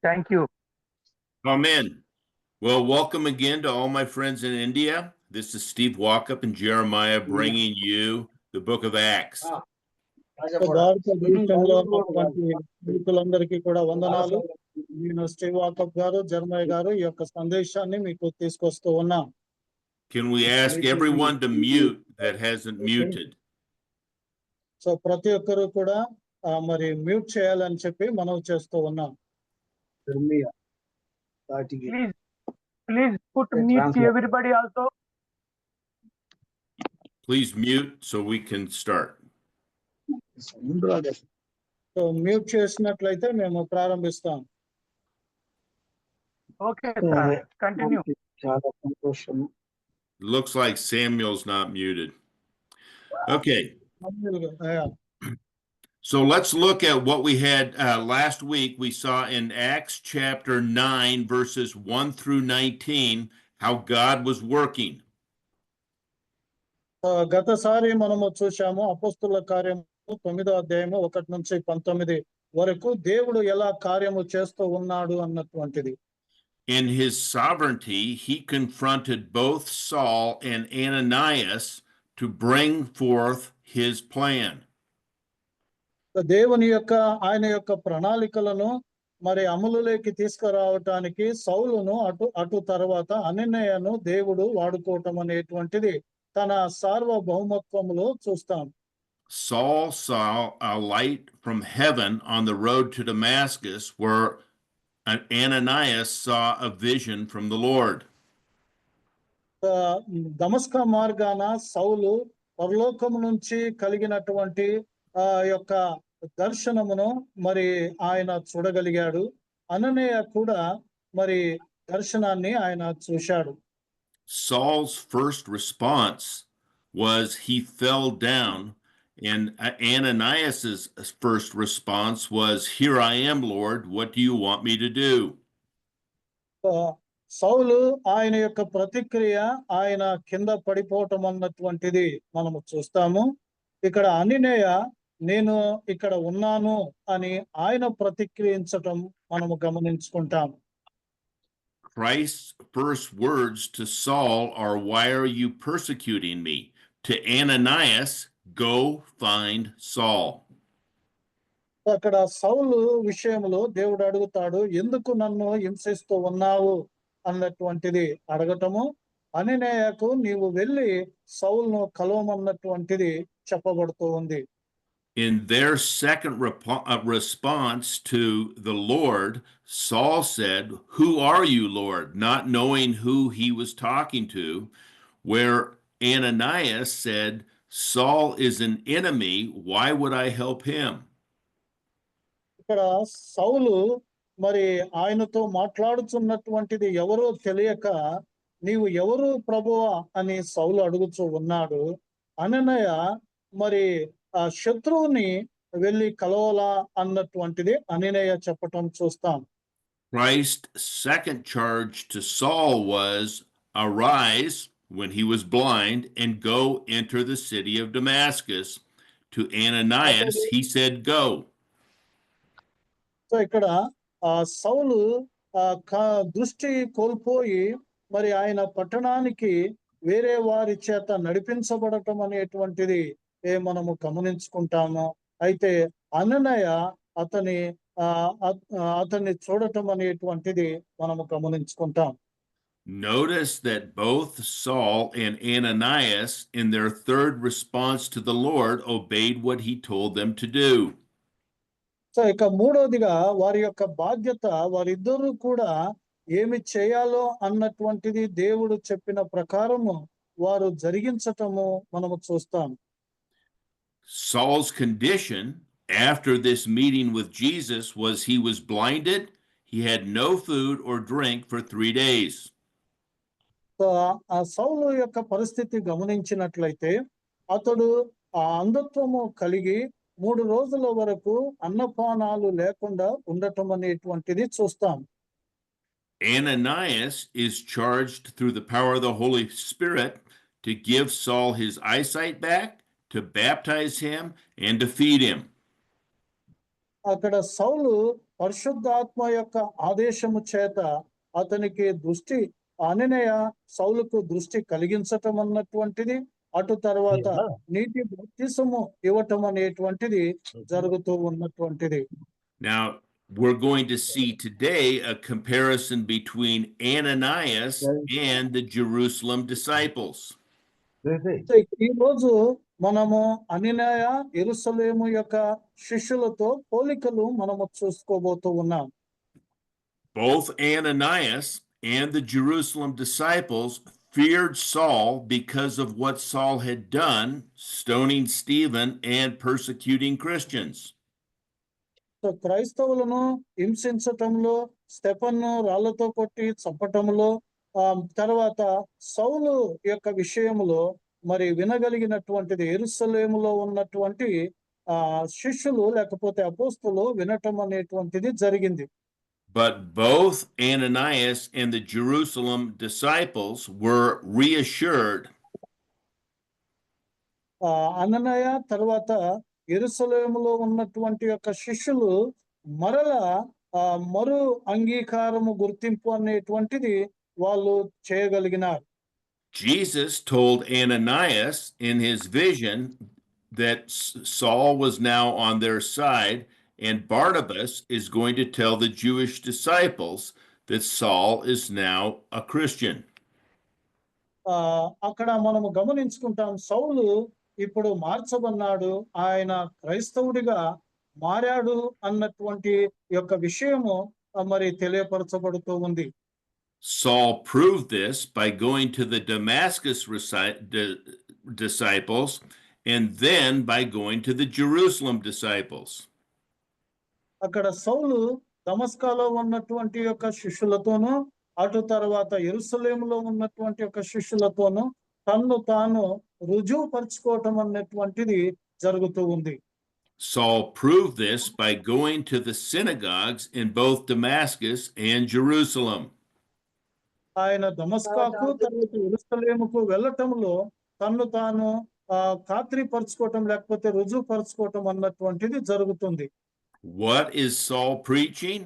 Thank you. Amen. Well, welcome again to all my friends in India. This is Steve Walkup and Jeremiah bringing you the book of Acts. భారతదేశంలో ఉన్నటువంటి మిత్రులందరికీ కూడా వందనాలు. నేను Steve వాకప్ గారు, Jeremiah గారు ఈ యొక్క సందేశాన్ని మీకు తీసుకొస్తూ ఉన్నాం. Can we ask everyone to mute that hasn't muted? So ప్రతి ఒక్కరు కూడా మరి మ్యూట్ చేయాలని చెప్పి మనం చేస్తూ ఉన్నాం. Please put mute everybody also. Please mute so we can start. So mute చేసినట్లయితే మేము ప్రారంభిస్తాం. Okay, sir. Continue. Looks like Samuel's not muted. Okay. So let's look at what we had last week. We saw in Acts chapter 9, verses 1 through 19, how God was working. గతసారి మనము చూశాము అపోస్తుల కార్యము 9వ అధ్యాయము 1 నుంచి 19 వరకు దేవుడు ఎలా కార్యము చేస్తూ ఉన్నాడు అన్నటువంటిది. In his sovereignty, he confronted both Saul and Ananias to bring forth his plan. దేవుని యొక్క ఆయన యొక్క ప్రణాళికలను మరి అమలులోకి తీసుకురావటానికి సౌలును అటు తర్వాత అననీయను దేవుడు వాడుకోవటం అనేటువంటిది తన సార్వభౌమత్వములో చూస్తాం. Saul saw a light from heaven on the road to Damascus, where Ananias saw a vision from the Lord. దమస్క మార్గాన సౌలు పరలోకము నుంచి కలిగినటువంటి యొక్క దర్శనమును మరి ఆయన చూడగలిగాడు. అననీయ కూడా మరి దర్శనాన్ని ఆయన చూశాడు. Saul's first response was he fell down, and Ananias's first response was, "Here I am, Lord. What do you want me to do?" సౌలు ఆయన యొక్క ప్రతిక్రియ ఆయన కింద పడిపోవటం అన్నటువంటిది మనము చూస్తాము. ఇక్కడ అననీయ నేను ఇక్కడ ఉన్నాను అని ఆయన ప్రతిక్రియించటం మనము గమనించుకుంటాం. Christ's first words to Saul are, "Why are you persecuting me?" To Ananias, "Go find Saul." అక్కడ సౌలు విషయంలో దేవుడు అడుగుతాడు, ఎందుకు నన్ను హింసిస్తూ ఉన్నావు అన్నటువంటిది అడగటము. అననీయకు నీవు వెళ్ళి సౌలును కలవమన్నటువంటిది చెప్పబడుతూ ఉంది. In their second response to the Lord, Saul said, "Who are you, Lord?" Not knowing who he was talking to, where Ananias said, "Saul is an enemy. Why would I help him?" ఇక్కడ సౌలు మరి ఆయనతో మాట్లాడుతున్నటువంటిది ఎవరో తెలియక, నీవు ఎవరు ప్రభువా అని సౌలు అడుగుతూ ఉన్నాడు. అననీయ మరి ఆ శత్రువుని వెళ్ళి కలవాలా అన్నటువంటిది అననీయ చెప్పటం చూస్తాం. Christ's second charge to Saul was, "Arise," when he was blind, "and go enter the city of Damascus." To Ananias, he said, "Go." So ఇక్కడ సౌలు దృష్టి కోల్పోయి మరి ఆయన పట్టణానికి వేరే వారి చేత నడిపించబడటం అనేటువంటిది మనము గమనించుకుంటాము. అయితే అననీయ అతన్ని చూడటం అనేటువంటిది మనము గమనించుకుంటాం. Notice that both Saul and Ananias, in their third response to the Lord, obeyed what he told them to do. So ఇక మూడోదిగా వారి యొక్క బాధ్యత, వారిద్దరూ కూడా ఏమి చేయాలో అన్నటువంటిది దేవుడు చెప్పిన ప్రకారము వారు జరిగించటము మనము చూస్తాం. Saul's condition after this meeting with Jesus was he was blinded, he had no food or drink for 3 days. So ఆ సౌలు యొక్క పరిస్థితి గమనించినట్లయితే అతడు ఆ అంధత్వము కలిగి 3 రోజుల వరకు అన్నపానాలు లేకుండా ఉండటం అనేటువంటిది చూస్తాం. Ananias is charged through the power of the Holy Spirit to give Saul his eyesight back, to baptize him, and to feed him. అక్కడ సౌలు పరిశుద్ధాత్మ యొక్క ఆదేశము చేత అతనికి దృష్టి అననీయ సౌలుకు దృష్టి కలిగించటం అన్నటువంటిది, అటు తర్వాత నీటి బాప్తిసము ఇవ్వటం అనేటువంటిది జరుగుతూ ఉన్నటువంటిది. Now, we're going to see today a comparison between Ananias and the Jerusalem disciples. ఈ రోజు మనము అననీయ యెరూషలేము యొక్క శిష్యులతో పోలికలు మనము చూసుకోబోతూ ఉన్నాం. Both Ananias and the Jerusalem disciples feared Saul because of what Saul had done, stoning Stephen and persecuting Christians. So క్రైస్తవులను హింసించటంలో, స్టెఫన్ను రాళ్లతో కొట్టి చంపటంలో, తర్వాత సౌలు యొక్క విషయంలో మరి వినగలిగినటువంటిది యెరూషలేములో ఉన్నటువంటి శిష్యులు లేకపోతే అపోస్తులు వినటం అనేటువంటిది జరిగింది. But both Ananias and the Jerusalem disciples were reassured. అననీయ తర్వాత యెరూషలేములో ఉన్నటువంటి యొక్క శిష్యులు మరలా మరు అంగీకారము గుర్తింపు అనేటువంటిది వాళ్ళు చేయగలిగినారు. Jesus told Ananias in his vision that Saul was now on their side, and Barnabas is going to tell the Jewish disciples that Saul is now a Christian. అక్కడ మనము గమనించుకుంటాం, సౌలు ఇప్పుడు మార్చబన్నాడు, ఆయన క్రైస్తవుడిగా మారాడు అన్నటువంటి యొక్క విషయము మరి తెలియపరచబడుతూ ఉంది. Saul proved this by going to the Damascus disciples and then by going to the Jerusalem disciples. అక్కడ సౌలు దమస్కాలో ఉన్నటువంటి యొక్క శిష్యులతోనూ, అటు తర్వాత యెరూషలేములో ఉన్నటువంటి యొక్క శిష్యులతోనూ తన్ను తాను రుజువుపరుచుకోవటం అన్నటువంటిది జరుగుతూ ఉంది. Saul proved this by going to the synagogues in both Damascus and Jerusalem. ఆయన దమస్కాకు తర్వాత యెరూషలేముకు వెళ్ళటంలో తన్ను తాను ఖాత్రీపరచుకోవటం లేకపోతే రుజువుపరచుకోవటం అన్నటువంటిది జరుగుతుంది. What is Saul preaching?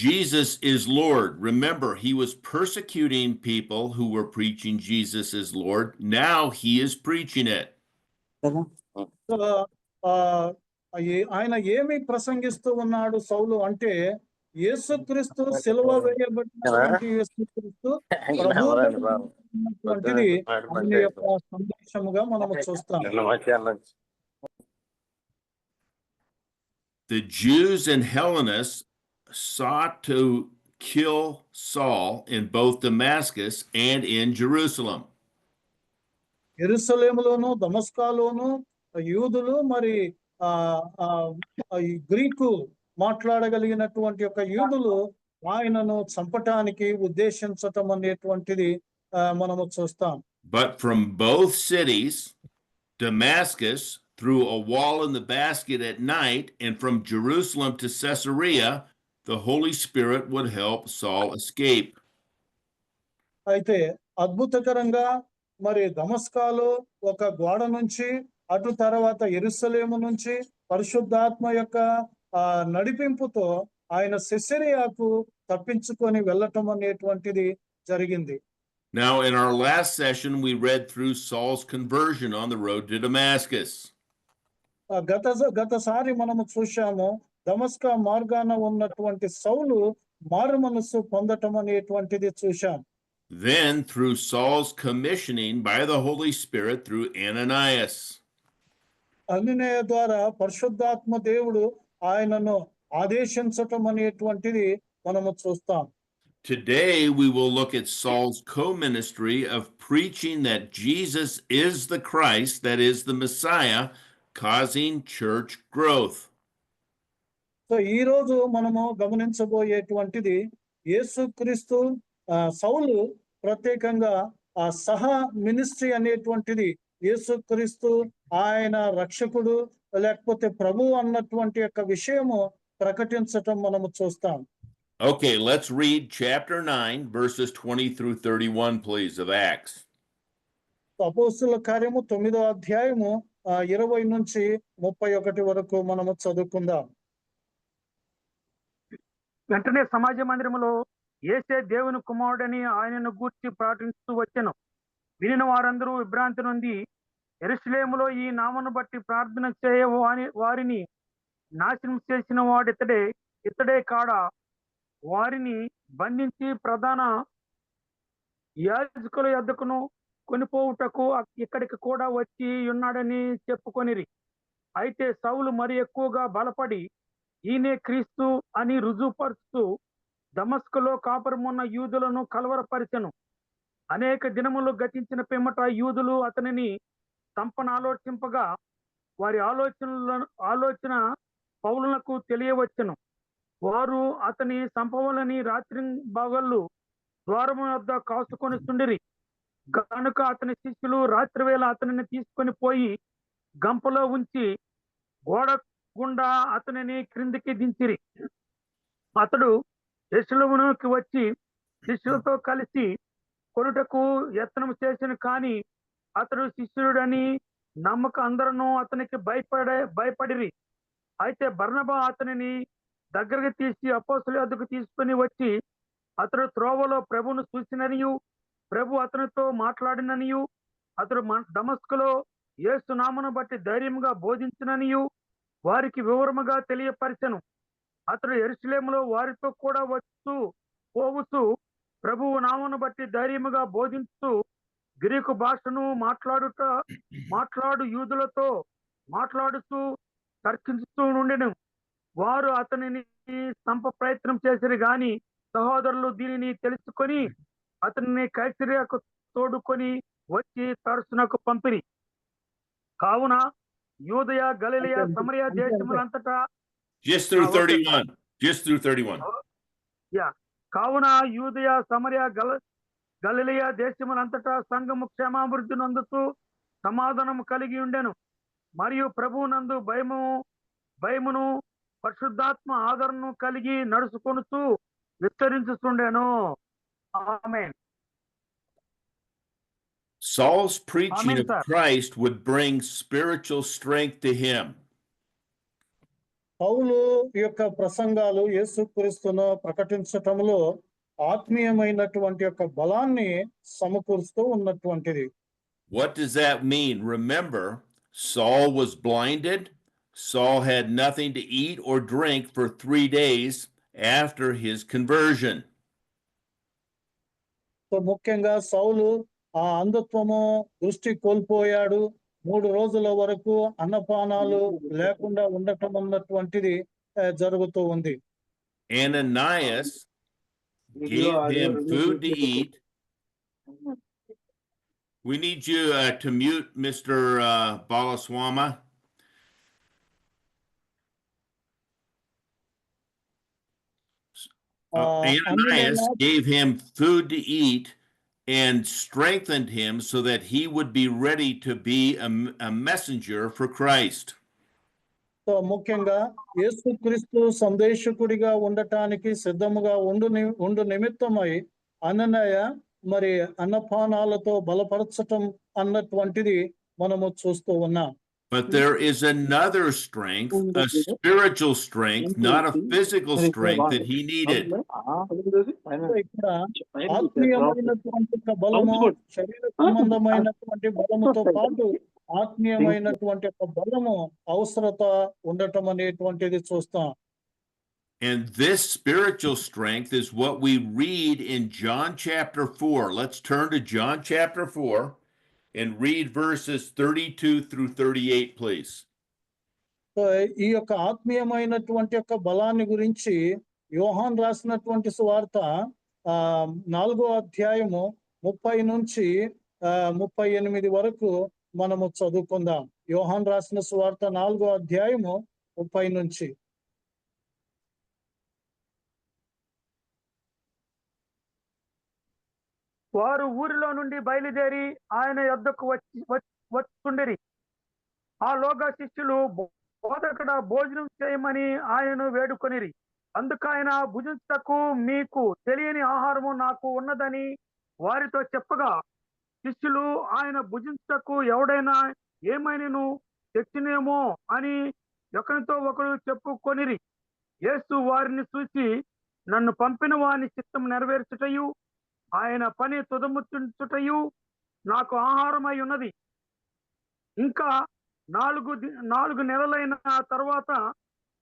Jesus is Lord. Remember, he was persecuting people who were preaching Jesus is Lord. Now he is preaching it. ఆయన ఏమి ప్రసంగిస్తూ ఉన్నాడు సౌలు అంటే, యేసుక్రీస్తు సిలువ వేయబడినటువంటి యేసుక్రీస్తు ప్రభువున్నటువంటిది ఆయన యొక్క సందేశముగా మనము చూస్తాం. The Jews and Hellenists sought to kill Saul in both Damascus and in Jerusalem. యెరూషలేములోను దమస్కాలోను యూదులు మరి గ్రీకు మాట్లాడగలిగినటువంటి యొక్క యూదులు ఆయనను చంపటానికి ఉద్దేశించటం అనేటువంటిది మనము చూస్తాం. But from both cities, Damascus through a wall in the basket at night, and from Jerusalem to Caesarea, the Holy Spirit would help Saul escape. అయితే అద్భుతకరంగా మరి దమస్కాలో ఒక గోడ నుంచి, అటు తర్వాత యెరూషలేము నుంచి పరిశుద్ధాత్మ యొక్క నడిపింపుతో ఆయన సెసరియాకు తప్పించుకొని వెళ్ళటం అనేటువంటిది జరిగింది. Now, in our last session, we read through Saul's conversion on the road to Damascus. గతసారి మనము చూశాము, దమస్కా మార్గాన ఉన్నటువంటి సౌలు మారు మనస్సు పొందటం అనేటువంటిది చూశాం. Then through Saul's commissioning by the Holy Spirit through Ananias. అననీయ ద్వారా పరిశుద్ధాత్మ దేవుడు ఆయనను ఆదేశించటం అనేటువంటిది మనము చూస్తాం. Today we will look at Saul's co-ministry of preaching that Jesus is the Christ, that is the Messiah, causing church growth. So ఈ రోజు మనము గమనించబోయేటువంటిది యేసుక్రీస్తు సౌలు ప్రత్యేకంగా సహ మినిస్ట్రీ అనేటువంటిది, యేసుక్రీస్తు ఆయన రక్షకుడు లేకపోతే ప్రభువు అన్నటువంటి యొక్క విషయము ప్రకటించటం మనము చూస్తాం. Okay, let's read chapter 9 verses 20 through 31 please of Acts. అపోస్తుల కార్యము 9వ అధ్యాయము 20 నుంచి 31 వరకు మనము చదువుకుందాం. వెంటనే సమాజ మందిరములో యేసే దేవుని కుమారుడని ఆయనను గూర్చి ప్రకటిస్తూ వచ్చెను. వినిన వారందరూ విభ్రాంతి నొంది, యెరూషలేములో ఈ నామమును బట్టి ప్రార్థన చేయ వారిని నాశనం చేసిన వాడితడే, ఇతడే కాడా, వారిని బంధించి ప్రధాన యాజకుల యొద్దకును కొనిపోవుటకు ఇక్కడికి కూడా వచ్చి ఉన్నాడని చెప్పుకొనిరి. అయితే సౌలు మరి ఎక్కువగా బలపడి ఈయనే క్రీస్తు అని రుజువుపరుస్తూ దమస్కులో కాపురమున్న యూదులను కలవరపరిచెను. అనేక దినములు గతించిన పిమ్మట యూదులు అతనిని ఆలోచింపగా వారి ఆలోచన పౌలులకు తెలియవచ్చెను. వారు అతని సంపవలని రాత్రి పగళ్ళు ద్వారము వద్ద కాసుకొని చుండిరి. కనుక అతని శిష్యులు రాత్రివేళ అతనిని తీసుకొని పోయి గంపలో ఉంచి గోడ గుండా అతనిని క్రిందికి దించిరి. అతడు యెరూషలేమునకు వచ్చి శిష్యులతో కలిసి కొనుటకు యత్నం చేసిన కానీ అతడు శిష్యుడని నమ్మక అందరూ అతనికి భయపడిరి. అయితే బర్నబా అతనిని దగ్గరికి తీసి అపోస్తలుల యొద్దకు తీసుకుని వచ్చి అతడు త్రోవలో ప్రభువును చూసిననియు ప్రభు అతనితో మాట్లాడిననియు అతడు దమస్కులో యేసు నామమును బట్టి ధైర్యముగా బోధించిననియు వారికి వివరముగా తెలియపరిచెను. అతడు యెరూషలేములో వారితో కూడా పోవుతూ ప్రభువు నామమును బట్టి ధైర్యముగా బోధించుతూ గ్రీకు భాషను మాట్లాడు యూదులతో మాట్లాడుతూ తర్కించుతూ నుండెను. వారు అతనిని ప్రయత్నం చేసిరి గాని సహోదరులు దీనిని తెలుసుకొని అతనిని కైసరియకు తోడుకొని వచ్చి తర్సునకు పంపిరి. కావున యూదయ, గలిలయ, సమరయ దేశములంతటా Just through 31. Just through 31. కావున యూదయ, సమరయ, గలిలయ దేశములంతటా సంఘము క్షేమాభివృద్ధి నొందుతూ సమాధానము కలిగి ఉండెను. మరియు ప్రభువునందు భయమును పరిశుద్ధాత్మ ఆదరణను కలిగి నడుచుకొనుతూ విస్తరించుచుండెను. ఆమేన్. Saul's preaching Amen, of sir. Christ would bring spiritual strength to him. పౌలు యొక్క ప్రసంగాలు యేసుక్రీస్తును ప్రకటించటంలో ఆత్మీయమైనటువంటి యొక్క బలాన్ని సమకూరుస్తూ ఉన్నటువంటిది. What does that mean? Remember, Saul was blinded. Saul had nothing to eat or drink for 3 days after his conversion. So ముఖ్యంగా సౌలు ఆ అంధత్వము దృష్టి కోల్పోయాడు. 3 రోజుల వరకు అన్నపానాలు లేకుండా ఉండటం అన్నటువంటిది జరుగుతూ ఉంది. Ananias gave him food to eat. We need you to mute Mr. Balaswama. Ananias gave him food to eat and strengthened him so that he would be ready to be a messenger for Christ. So ముఖ్యంగా యేసుక్రీస్తు సందేశకుడిగా ఉండటానికి సిద్ధముగా ఉండు నిమిత్తమై అననయ మరి అన్నపానాలతో బలపరచటం అన్నటువంటిది మనము చూస్తూ ఉన్నాం. But there is another strength, a spiritual strength, not a physical strength that he needed. ఇక్కడ ఆత్మీయమైనటువంటి బలము, శరీర సంబంధమైనటువంటి బలముతో పాటు ఆత్మీయమైనటువంటి ఒక బలము అవసరత ఉండటం అనేటువంటిది చూస్తాం. And this spiritual strength is what we read in John chapter 4. Let's turn to John chapter 4 and read verses 32 through 38, please. So ఈ యొక్క ఆత్మీయమైనటువంటి యొక్క బలాన్ని గురించి యోహాన్ రాసినటువంటి సువార్త 4వ అధ్యాయము 30 నుంచి 38 వరకు మనము చదువుకుందాం. యోహాన్ రాసిన సువార్త 4వ అధ్యాయము 30 నుంచి. వారు ఊరిలో నుండి బయలుదేరి ఆయన యొద్దకు వచ్చుండిరి. ఆ లోగా శిష్యులు బోధకుడా భోజనం చేయమని ఆయనను వేడుకొనిరి. అందుకైన భుజించుటకు మీకు తెలియని ఆహారము నాకు ఉన్నదని వారితో చెప్పగా శిష్యులు ఆయన భుజించుటకు ఎవడైనా ఏమైనను తెచ్చినేమో అని ఒకరితో ఒకరు చెప్పుకొనిరి. యేసు వారిని చూసి నన్ను పంపిన వాని చిత్తం నెరవేర్చుటయు ఆయన పని తుదముచ్చుటయు నాకు ఆహారమై ఉన్నది. ఇంకా 4 నెలలైన తర్వాత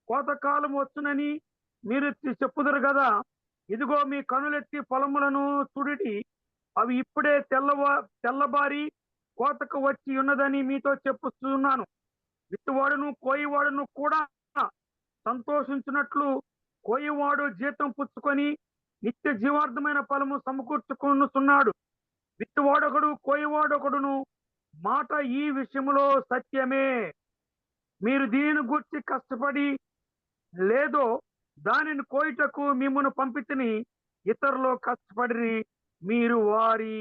కోతకాలం వచ్చునని మీరు చెప్పుదురు కదా. ఇదిగో మీ కనులెత్తి పొలములను చూడుడి, అవి ఇప్పుడే తెల్లబారి కోతకు వచ్చి ఉన్నదని మీతో చెప్పుచున్నాను. విత్తువాడును కోయివాడును కూడా సంతోషించినట్లు కోయివాడు జీతం పుచ్చుకొని నిత్య జీవార్థమైన ఫలము సమకూర్చుకొనుచున్నాడు. విత్తువాడొకడు కోయివాడొకడును మాట ఈ విషయములో సత్యమే. మీరు దీనిని గూర్చి కష్టపడి లేదో దానిని కోయుటకు మిమ్మును పంపితిని, ఇతరులు కష్టపడి మీరు వారి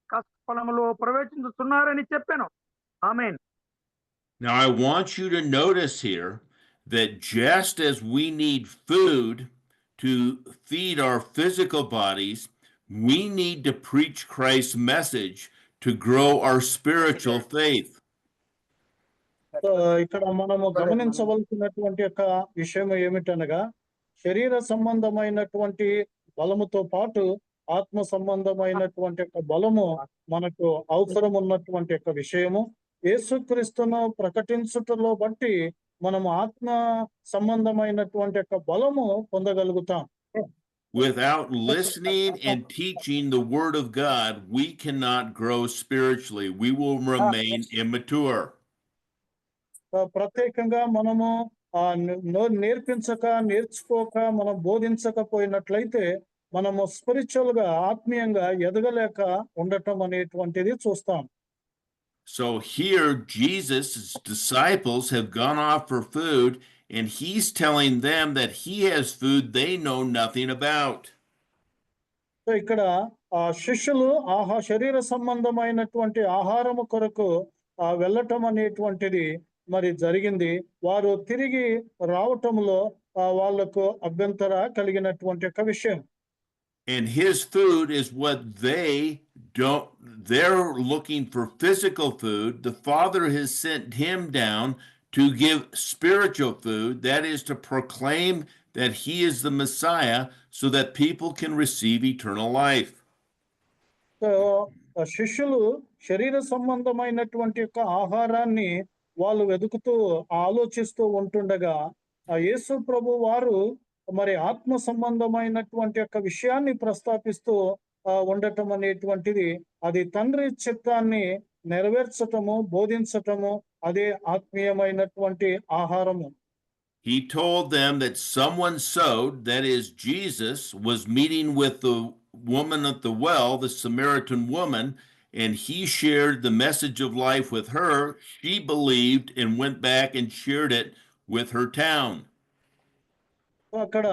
కష్టఫలములో ప్రవేశించుతున్నారని చెప్పాను. ఆమేన్. Now, I want you to notice here that just as we need food to feed our physical bodies, we need to preach Christ's message to grow our spiritual faith. So ఇక్కడ మనము గమనించవలసినటువంటి యొక్క విషయం ఏమిటనగా, శరీర సంబంధమైనటువంటి బలముతో పాటు ఆత్మ సంబంధమైనటువంటి యొక్క బలము మనకు అవసరం ఉన్నటువంటి యొక్క విషయము. యేసుక్రీస్తును ప్రకటించుటలో బట్టి మనము ఆత్మ సంబంధమైనటువంటి యొక్క బలము పొందగలుగుతాం. Without listening and teaching the word of God, we cannot grow spiritually. We will remain immature. ప్రత్యేకంగా మనము నేర్చుకోక మనం బోధించకపోయినట్లయితే మనము స్పిరిచువల్ గా ఆత్మీయంగా ఎదగలేక ఉండటం అనేటువంటిది చూస్తాం. So here Jesus' disciples have gone off for food, and he's telling them that he has food they know nothing about. So ఇక్కడ శిష్యులు శరీర సంబంధమైనటువంటి ఆహారము కొరకు వెళ్ళటం అనేటువంటిది మరి జరిగింది. వారు తిరిగి రావటంలో వాళ్లకు అభ్యంతర కలిగినటువంటి ఒక విషయం. And his food is what they're looking for physical food. The Father has sent him down to give spiritual food, that is to proclaim that he is the Messiah so that people can receive eternal life. So శిష్యులు శరీర సంబంధమైనటువంటి యొక్క ఆహారాన్ని వాళ్ళు వెతుకుతూ ఆలోచిస్తూ ఉంటుండగా యేసు ప్రభు వారు మరి ఆత్మ సంబంధమైనటువంటి యొక్క విషయాన్ని ప్రస్తాపిస్తూ ఉండటం అనేటువంటిది అది తండ్రి చిత్తాన్ని నెరవేర్చటము బోధించటము అదే ఆత్మీయమైనటువంటి ఆహారము. He told them that someone sowed, that is Jesus, was meeting with the woman at the well, the Samaritan woman, and he shared the message of life with her. She believed and went back and shared it with her town. అక్కడ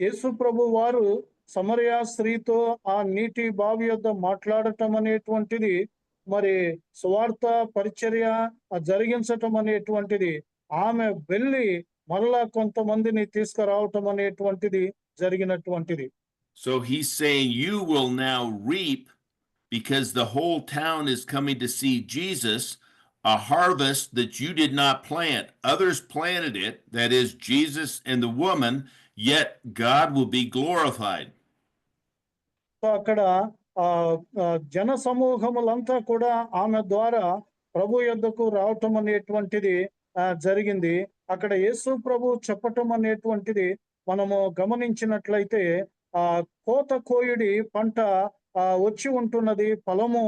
యేసు ప్రభు వారు సమరయ స్త్రీతో ఆ నీటి బావి యొద్ద మాట్లాడటం అనేటువంటిది మరి సువార్త పరిచర్య జరిగించటం అనేటువంటిది ఆమె వెళ్ళి మరలా కొంతమందిని తీసుకురావటం అనేటువంటిది జరిగినటువంటిది. So he's saying you will now reap, because the whole town is coming to see Jesus, a harvest that you did not plant. Others planted it, that is Jesus and the woman, yet God will be glorified. అక్కడ జన సమూహములంతా కూడా ఆమె ద్వారా ప్రభు యొద్దకు రావటం అనేటువంటిది జరిగింది. అక్కడ యేసు ప్రభు చెప్పటం అనేటువంటిది మనము గమనించినట్లయితే కోత కోయుడి పంట వచ్చి ఉంటున్నది, ఫలము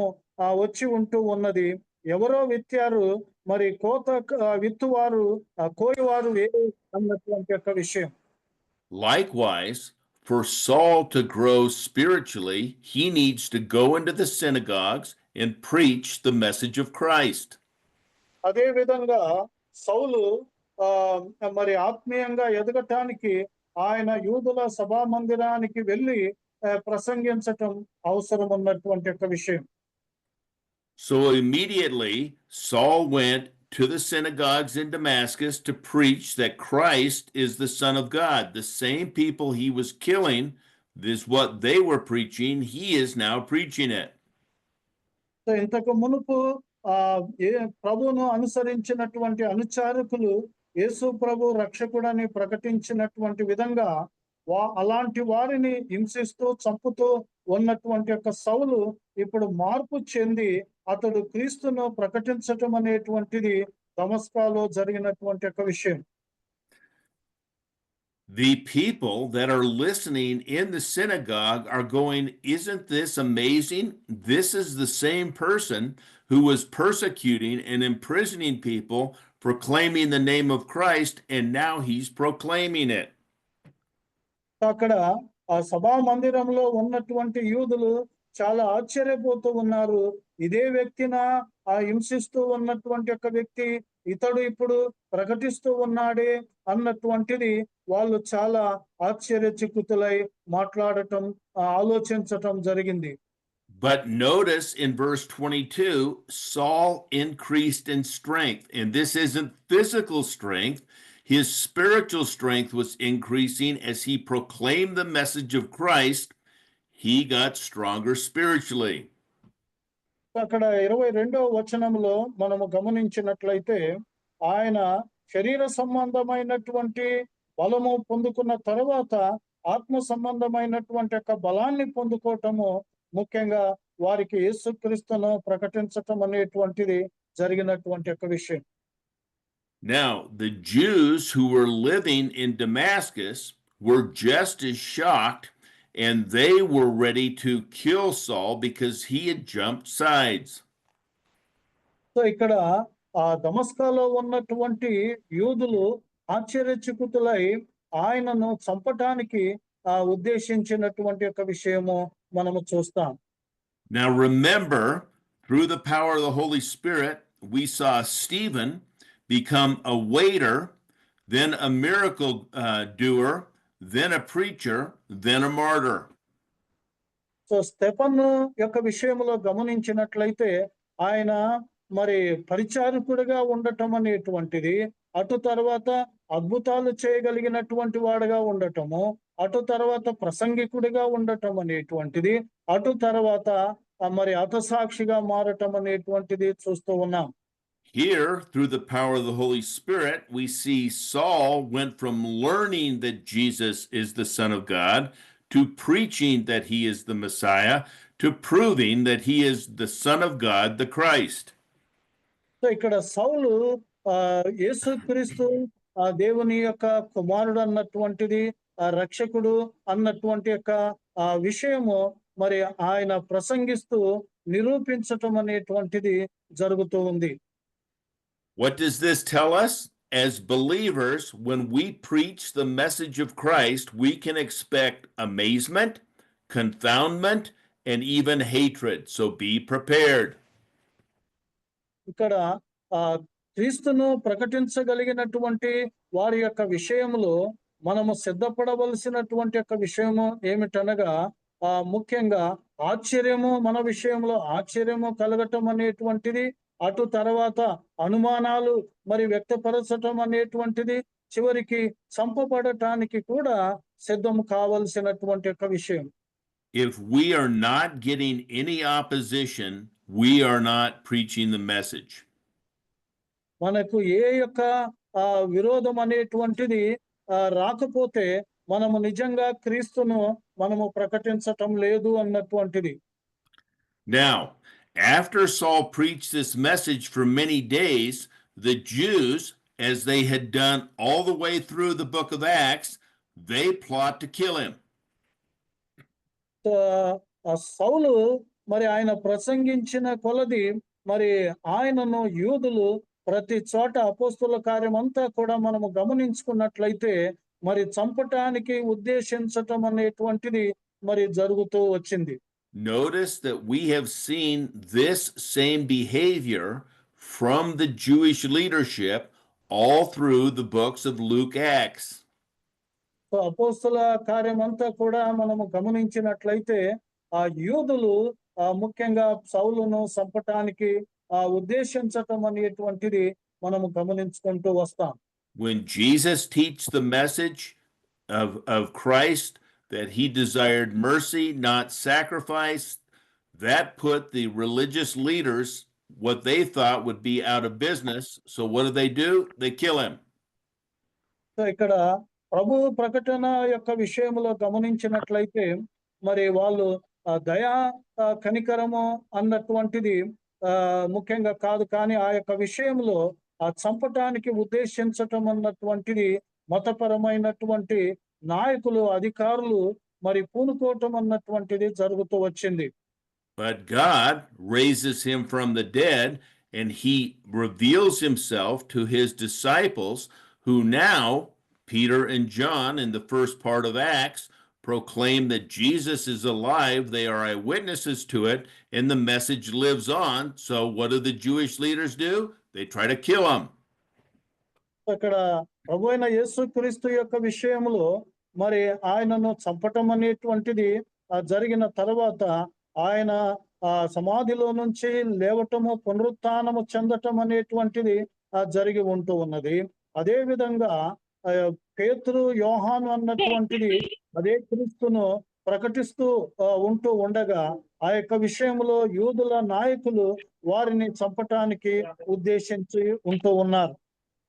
వచ్చి ఉంటూ ఉన్నది. ఎవరో విత్తారు, మరి కోత విత్తువారు కోయివారు అన్నటువంటి యొక్క విషయం. Likewise, for Saul to grow spiritually, he needs to go into the synagogues and preach the message of Christ. అదే విధంగా సౌలు మరి ఆత్మీయంగా ఎదగటానికి ఆయన యూదుల సభా మందిరానికి వెళ్ళి ప్రసంగించటం అవసరం ఉన్నటువంటి ఒక విషయం. So immediately Saul went to the synagogues in Damascus to preach that Christ is the Son of God. The same people he was killing, this is what they were preaching. He is now preaching it. So ఇంతకు మునుపు ప్రభువును అనుసరించినటువంటి అనుచారకులు యేసు ప్రభు రక్షకుడని ప్రకటించినటువంటి విధంగా అలాంటి వారిని హింసిస్తూ చంపుతూ ఉన్నటువంటి యొక్క సౌలు ఇప్పుడు మార్పు చెంది అతడు క్రీస్తును ప్రకటించటం అనేటువంటిది దమస్కాలో జరిగినటువంటి యొక్క విషయం. The people that are listening in the synagogue are going, "Isn't this amazing? This is the same person who was persecuting and imprisoning people, proclaiming the name of Christ, and now he's proclaiming it." అక్కడ ఆ సభా మందిరంలో ఉన్నటువంటి యూదులు చాలా ఆశ్చర్యపోతూ ఉన్నారు. ఇదే వ్యక్తిన ఆ హింసిస్తూ ఉన్నటువంటి యొక్క వ్యక్తి ఇతడు ఇప్పుడు ప్రకటిస్తూ ఉన్నాడే అన్నటువంటిది వాళ్ళు చాలా ఆశ్చర్యచకితులై మాట్లాడటం ఆలోచించటం జరిగింది. But notice in verse 22, Saul increased in strength. And this isn't physical strength. His spiritual strength was increasing as he proclaimed the message of Christ. He got stronger spiritually. అక్కడ 22వ వచనంలో మనము గమనించినట్లయితే ఆయన శరీర సంబంధమైనటువంటి బలము పొందుకున్న తర్వాత ఆత్మ సంబంధమైనటువంటి యొక్క బలాన్ని పొందుకోవటము ముఖ్యంగా వారికి యేసుక్రీస్తును ప్రకటించటం అనేటువంటిది జరిగినటువంటి యొక్క విషయం. Now, the Jews who were living in Damascus were just as shocked, and they were ready to kill Saul because he had jumped sides. So ఇక్కడ ఆ దమస్కాలో ఉన్నటువంటి యూదులు ఆశ్చర్యచకితులై ఆయనను చంపటానికి ఉద్దేశించినటువంటి యొక్క విషయము మనము చూస్తాం. Now remember, through the power of the Holy Spirit, we saw Stephen become a waiter, then a miracle doer, then a preacher, then a martyr. So Stephen యొక్క విషయంలో గమనించినట్లయితే ఆయన మరి పరిచారకుడిగా ఉండటం అనేటువంటిది, అటు తర్వాత అద్భుతాలు చేయగలిగినటువంటి వాడుగా ఉండటము, అటు తర్వాత ప్రసంగికుడిగా ఉండటం అనేటువంటిది, అటు తర్వాత మరి హతసాక్షిగా మారటం అనేటువంటిది చూస్తూ ఉన్నాం. Here, through the power of the Holy Spirit, we see Saul went from learning that Jesus is the Son of God to preaching that he is the Messiah to proving that he is the Son of God, the Christ. So ఇక్కడ సౌలు యేసుక్రీస్తు దేవుని యొక్క కుమారుడు అన్నటువంటిది, రక్షకుడు అన్నటువంటి యొక్క విషయము మరి ఆయన ప్రసంగిస్తూ నిరూపించటం అనేటువంటిది జరుగుతూ ఉంది. What does this tell us? As believers, when we preach the message of Christ, we can expect amazement, confoundment, and even hatred. So be prepared. ఇక్కడ క్రీస్తును ప్రకటించగలిగినటువంటి వారి యొక్క విషయంలో మనము సిద్ధపడవలసినటువంటి యొక్క విషయము ఏమిటనగా ముఖ్యంగా ఆశ్చర్యము, మన విషయంలో ఆశ్చర్యము కలగటం అనేటువంటిది, అటు తర్వాత అనుమానాలు మరి వ్యక్తపరచటం అనేటువంటిది, చివరికి చంపబడటానికి కూడా సిద్ధం కావలసినటువంటి యొక్క విషయం. If we are not getting any opposition, we are not preaching the message. మనకు ఏ యొక్క విరోధం అనేటువంటిది రాకపోతే మనము నిజంగా క్రీస్తును మనము ప్రకటించటం లేదు అన్నటువంటిది. Now, after Saul preached this message for many days, the Jews, as they had done all the way through the book of Acts, they plot to kill him. సౌలు మరి ఆయన ప్రసంగించిన కొలది మరి ఆయనను యూదులు ప్రతి చోట అపోస్తుల కార్యం అంతా కూడా మనము గమనించుకున్నట్లయితే మరి చంపటానికి ఉద్దేశించటం అనేటువంటిది మరి జరుగుతూ వచ్చింది. Notice that we have seen this same behavior from the Jewish leadership all through the books of Luke, Acts. So అపోస్తుల కార్యం అంతా కూడా మనము గమనించినట్లయితే ఆ యూదులు ముఖ్యంగా సౌలును చంపటానికి ఉద్దేశించటం అనేటువంటిది మనము గమనించుకుంటూ వస్తాం. When Jesus teached the message of Christ, that he desired mercy, not sacrifice, that put the religious leaders, what they thought would be out of business. So what do? They kill him. So ఇక్కడ ప్రభు ప్రకటన యొక్క విషయంలో గమనించినట్లయితే మరి వాళ్ళు దయా కనికరము అన్నటువంటిది ముఖ్యంగా కాదు, కానీ ఆ యొక్క విషయంలో చంపటానికి ఉద్దేశించటం అన్నటువంటిది మతపరమైనటువంటి నాయకులు, అధికారులు మరి పూనుకోవటం అన్నటువంటిది జరుగుతూ వచ్చింది. But God raises him from the dead, and he reveals himself to his disciples, who now, Peter and John, in the first part of Acts, proclaim that Jesus is alive. They are eyewitnesses to it, and the message lives on. So, what do the Jewish leaders do? They try to kill him. అక్కడ ప్రభు అయిన యేసుక్రీస్తు యొక్క విషయంలో మరి ఆయనను చంపటం అనేటువంటిది జరిగిన తర్వాత ఆయన సమాధిలో నుంచి లేవటము, పునరుత్థానము చెందటం అనేటువంటిది జరిగి ఉంటూ ఉన్నది. అదే విధంగా పేతురు, యోహాను అన్నటువంటిది అదే క్రీస్తును ప్రకటిస్తూ ఉంటూ ఉండగా ఆ యొక్క విషయంలో యూదుల నాయకులు వారిని చంపటానికి ఉద్దేశించి ఉంటూ ఉన్నారు.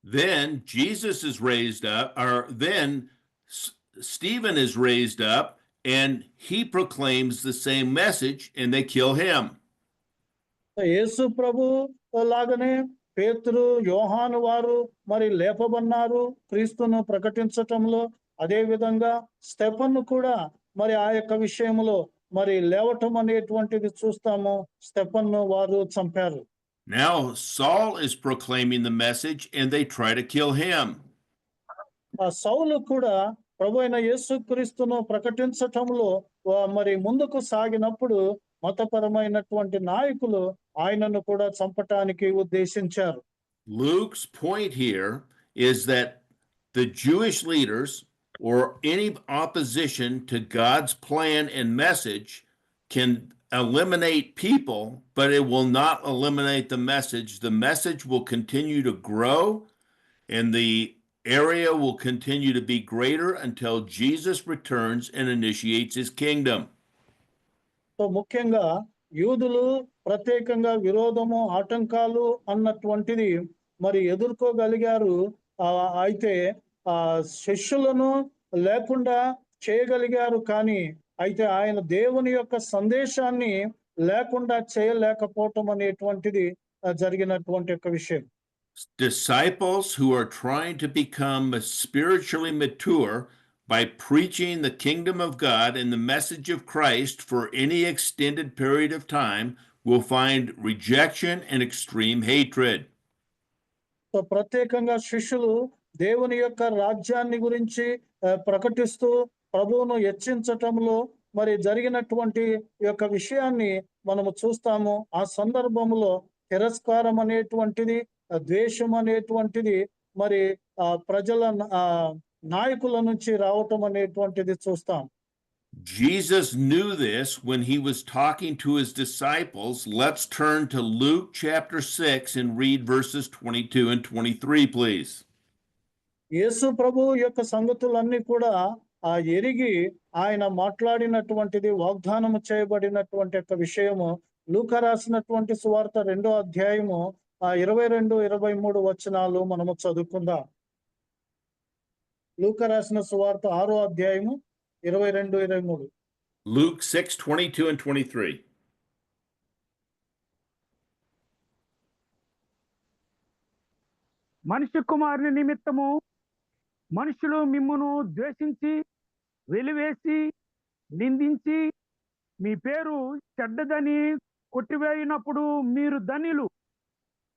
Then Jesus is raised up, or then Stephen is raised up, and he proclaims the same message, and they kill him. యేసు ప్రభు లాగానే పేతురు, యోహాను వారు మరి లేపబన్నారు క్రీస్తును ప్రకటించటంలో. అదే విధంగా స్టెఫను కూడా మరి ఆ యొక్క విషయంలో మరి లేవటం అనేటువంటిది చూస్తాము. స్టెఫన్ను వారు చంపారు. Now Saul is proclaiming the message, and they try to kill him. సౌలు కూడా ప్రభు అయిన యేసుక్రీస్తును ప్రకటించటంలో మరి ముందుకు సాగినప్పుడు మతపరమైనటువంటి నాయకులు ఆయనను కూడా చంపటానికి ఉద్దేశించారు. Luke's point here is that the Jewish leaders, or any opposition to God's plan and message, can eliminate people, but it will not eliminate the message. The message will continue to grow, and the area will continue to be greater until Jesus returns and initiates his kingdom. So ముఖ్యంగా యూదులు ప్రత్యేకంగా విరోధము, ఆటంకాలు అన్నటువంటిది మరి ఎదుర్కోగలిగారు. అయితే శిష్యులను లేకుండా చేయగలిగారు, కానీ అయితే ఆయన దేవుని యొక్క సందేశాన్ని లేకుండా చేయలేకపోవటం అనేటువంటిది జరిగినటువంటి యొక్క విషయం. Disciples who are trying to become spiritually mature by preaching the kingdom of God and the message of Christ for any extended period of time will find rejection and extreme hatred. So ప్రత్యేకంగా శిష్యులు దేవుని యొక్క రాజ్యాన్ని గురించి ప్రకటిస్తూ ప్రభువును హెచ్చించటంలో మరి జరిగినటువంటి యొక్క విషయాన్ని మనము చూస్తాము. ఆ సందర్భంలో తిరస్కారం అనేటువంటిది, ద్వేషం అనేటువంటిది మరి ప్రజల నాయకుల నుంచి రావటం అనేటువంటిది చూస్తాం. Jesus knew this when he was talking to his disciples. Let's turn to Luke chapter 6 and read verses 22 and 23, please. యేసు ప్రభు యొక్క సంగతులన్నీ కూడా ఎరిగి ఆయన మాట్లాడినటువంటిది, వాగ్దానము చేయబడినటువంటి యొక్క విషయము లూకా రాసినటువంటి సువార్త 2వ అధ్యాయము 22-23 వచనాలు మనము చదువుకుందాం. లూకా రాసిన సువార్త 6వ అధ్యాయము 22-23. Luke 6:22 and 23. మనిషి కుమారుని నిమిత్తము మనుషులు మిమ్మును ద్వేషించి, వెలివేసి, నిందించి, మీ పేరు చెడ్డదని కొట్టివేయినప్పుడు మీరు ధన్యులు.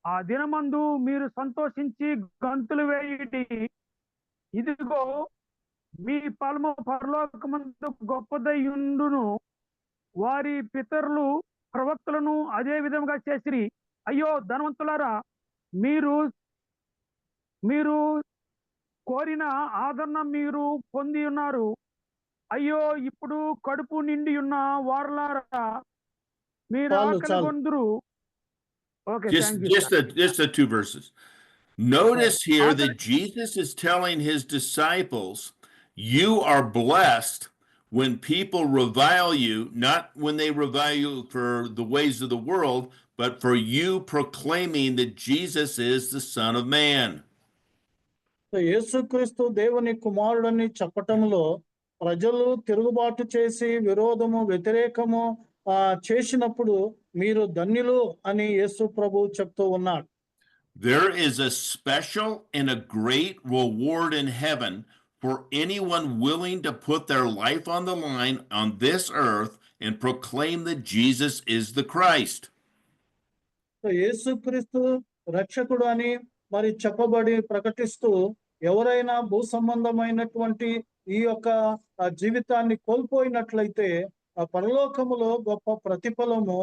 ఆ దినమందు మీరు సంతోషించి గంతులు వేయుడి. ఇదిగో మీ ఫలము పరలోకమందు గొప్పదయుండును. వారి పితరులు ప్రవక్తలను అదే విధంగా చేసిరి. అయ్యో ధనవంతులారా, మీరు కోరిన ఆదరణ మీరు పొంది ఉన్నారు. అయ్యో ఇప్పుడు కడుపు నిండి ఉన్న వారలారా, మీరు ఆకలి కొందురు. Okay, thank you. Just the two verses. Notice here that Jesus is telling his disciples, you are blessed when people revile you, not when they revile you for the ways of the world, but for you proclaiming that Jesus is the Son of Man. యేసుక్రీస్తు దేవుని కుమారుడని చెప్పటంలో ప్రజలు తిరుగుబాటు చేసి విరోధము వ్యతిరేకము చేసినప్పుడు మీరు ధన్యులు అని యేసు ప్రభు చెప్తూ ఉన్నాడు. There is a special and a great reward in heaven for anyone willing to put their life on the line on this earth and proclaim that Jesus is the Christ. యేసుక్రీస్తు రక్షకుడు అని మరి చెప్పబడి ప్రకటిస్తూ ఎవరైనా భూ సంబంధమైనటువంటి ఈ యొక్క జీవితాన్ని కోల్పోయినట్లయితే ఆ పరలోకములో గొప్ప ప్రతిఫలము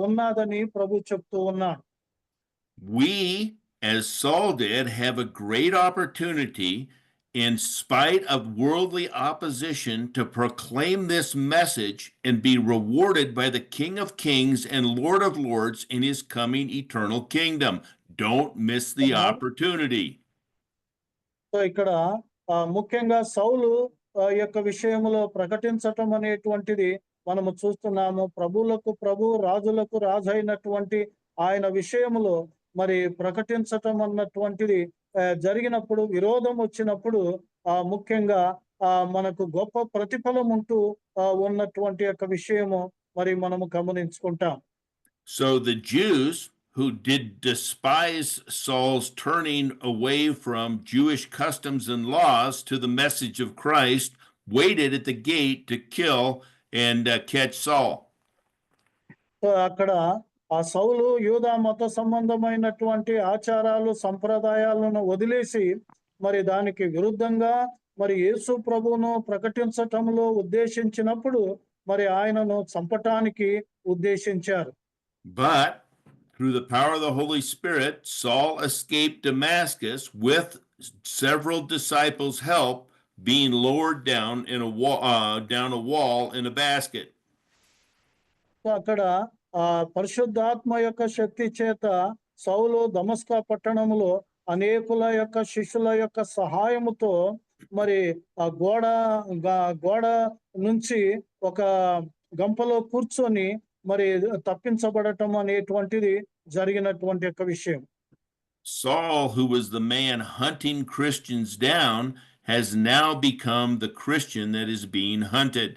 ఉన్నదని ప్రభు చెప్తూ ఉన్నాడు. We, as Saul did, have a great opportunity in spite of worldly opposition to proclaim this message and be rewarded by the King of Kings and Lord of Lords in his coming eternal kingdom. Don't miss the opportunity. So ఇక్కడ ముఖ్యంగా సౌలు యొక్క విషయంలో ప్రకటించటం అనేటువంటిది మనము చూస్తున్నాము. ప్రభువులకు ప్రభు రాజులకు రాజు అయినటువంటి ఆయన విషయములో మరి ప్రకటించటం అన్నటువంటిది జరిగినప్పుడు విరోధం వచ్చినప్పుడు ముఖ్యంగా మనకు గొప్ప ప్రతిఫలం ఉంటూ ఉన్నటువంటి యొక్క విషయము మరి మనము గమనించుకుంటాం. So the Jews who did despise Saul's turning away from Jewish customs and laws to the message of Christ waited at the gate to kill and catch Saul. So అక్కడ ఆ సౌలు యూదా మత సంబంధమైనటువంటి ఆచారాలు సంప్రదాయాలను వదిలేసి మరి దానికి విరుద్ధంగా మరి యేసు ప్రభువును ప్రకటించటంలో ఉద్దేశించినప్పుడు మరి ఆయనను చంపటానికి ఉద్దేశించారు. But through the power of the Holy Spirit, Saul escaped Damascus with several disciples' help, being lowered down a wall in a basket. So అక్కడ పరిశుద్ధాత్మ యొక్క శక్తి చేత సౌలు దమస్కా పట్టణంలో అనేకుల యొక్క శిష్యుల యొక్క సహాయముతో మరి ఆ గోడ నుంచి ఒక గంపలో కూర్చొని మరి తప్పించబడటం అనేటువంటిది జరిగినటువంటి యొక్క విషయం. Saul, who was the man hunting Christians down, has now become the Christian that is being hunted.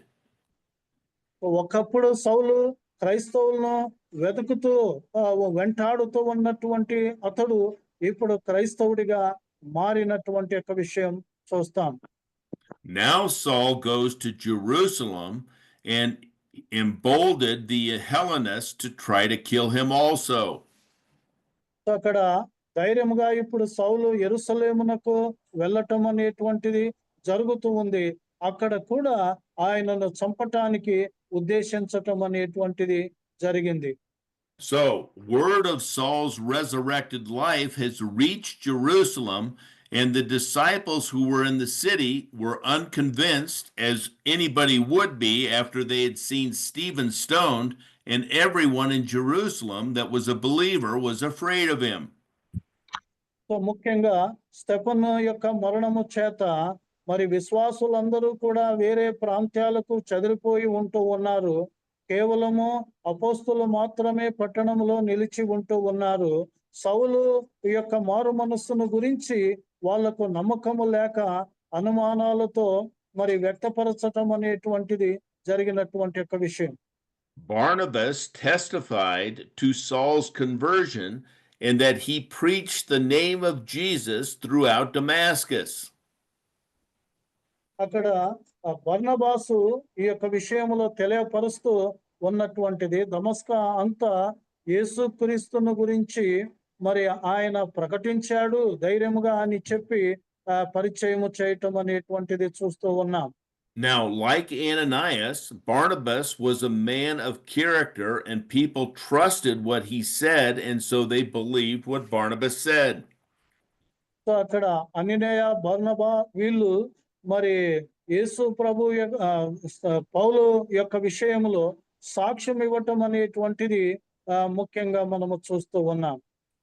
ఒకప్పుడు సౌలు క్రైస్తవులను వెతుకుతూ వెంటాడుతూ ఉన్నటువంటి అతడు ఇప్పుడు క్రైస్తవుడిగా మారినటువంటి యొక్క విషయం చూస్తాం. Now Saul goes to Jerusalem and emboldened the Hellenists to try to kill him also. అక్కడ ధైర్యముగా ఇప్పుడు సౌలు యెరూషలేమునకు వెళ్ళటం అనేటువంటిది జరుగుతూ ఉంది. అక్కడ కూడా ఆయనను చంపటానికి ఉద్దేశించటం అనేటువంటిది జరిగింది. So, word of Saul's resurrected life has reached Jerusalem, and the disciples who were in the city were unconvinced, as anybody would be after they had seen Stephen stoned, and everyone in Jerusalem that was a believer was afraid of him. So ముఖ్యంగా Stephen యొక్క మరణము చేత మరి విశ్వాసులందరూ కూడా వేరే ప్రాంతాలకు చెదిరిపోయి ఉంటూ ఉన్నారు. కేవలము అపోస్తులు మాత్రమే పట్టణంలో నిలిచి ఉంటూ ఉన్నారు. సౌలు యొక్క మారు మనస్సును గురించి వాళ్లకు నమ్మకము లేక అనుమానాలతో మరి వ్యక్తపరచటం అనేటువంటిది జరిగినటువంటి యొక్క విషయం. Barnabas testified to Saul's conversion and that he preached the name of Jesus throughout Damascus. అక్కడ బర్నబాసు ఈ యొక్క విషయంలో తెలియపరుస్తూ ఉన్నటువంటిది దమస్కా అంతా యేసుక్రీస్తును గురించి మరి ఆయన ప్రకటించాడు ధైర్యముగా అని చెప్పి పరిచయము చేయటం అనేటువంటిది చూస్తూ ఉన్నాం. Now, like Ananias, Barnabas was a man of character and people trusted what he said, and so they believed what Barnabas said. So అక్కడ అననీయ బర్నబా వీళ్ళు మరి యేసు ప్రభు పౌలు యొక్క విషయంలో సాక్ష్యం ఇవ్వటం అనేటువంటిది ముఖ్యంగా మనము చూస్తూ ఉన్నాం.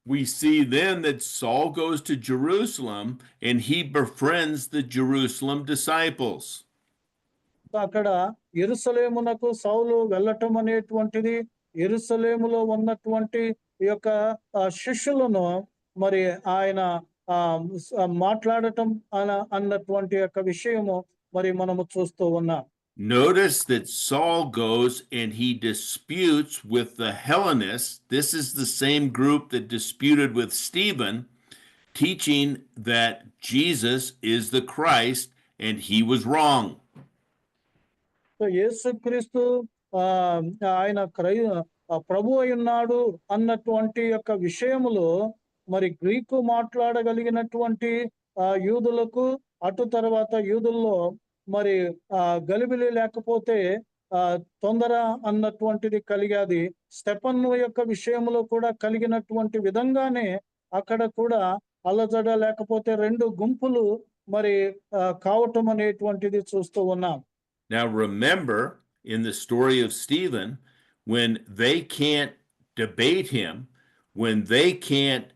We see then that Saul goes to Jerusalem and he befriends the Jerusalem disciples. అక్కడ యెరూషలేమునకు సౌలు వెళ్ళటం అనేటువంటిది యెరూషలేములో ఉన్నటువంటి ఈ యొక్క శిష్యులను మరి ఆయన మాట్లాడటం అన్నటువంటి యొక్క విషయము మరి మనము చూస్తూ ఉన్నాం. Notice that Saul goes and he disputes with the Hellenists. This is the same group that disputed with Stephen, teaching that Jesus is the Christ and he was wrong. So యేసుక్రీస్తు ఆయన ప్రభు అయి ఉన్నాడు అన్నటువంటి యొక్క విషయములో మరి గ్రీకు మాట్లాడగలిగినటువంటి యూదులకు అటు తర్వాత యూదుల్లో మరి గలిబిలి లేకపోతే తొందర అన్నటువంటిది కలిగాది. స్టెఫను యొక్క విషయంలో కూడా కలిగినటువంటి విధంగానే అక్కడ కూడా అల్లజడ లేకపోతే రెండు గుంపులు మరి కావటం అనేటువంటిది చూస్తూ ఉన్నాం. Now remember, in the story of Stephen, when they can't debate him, when they can't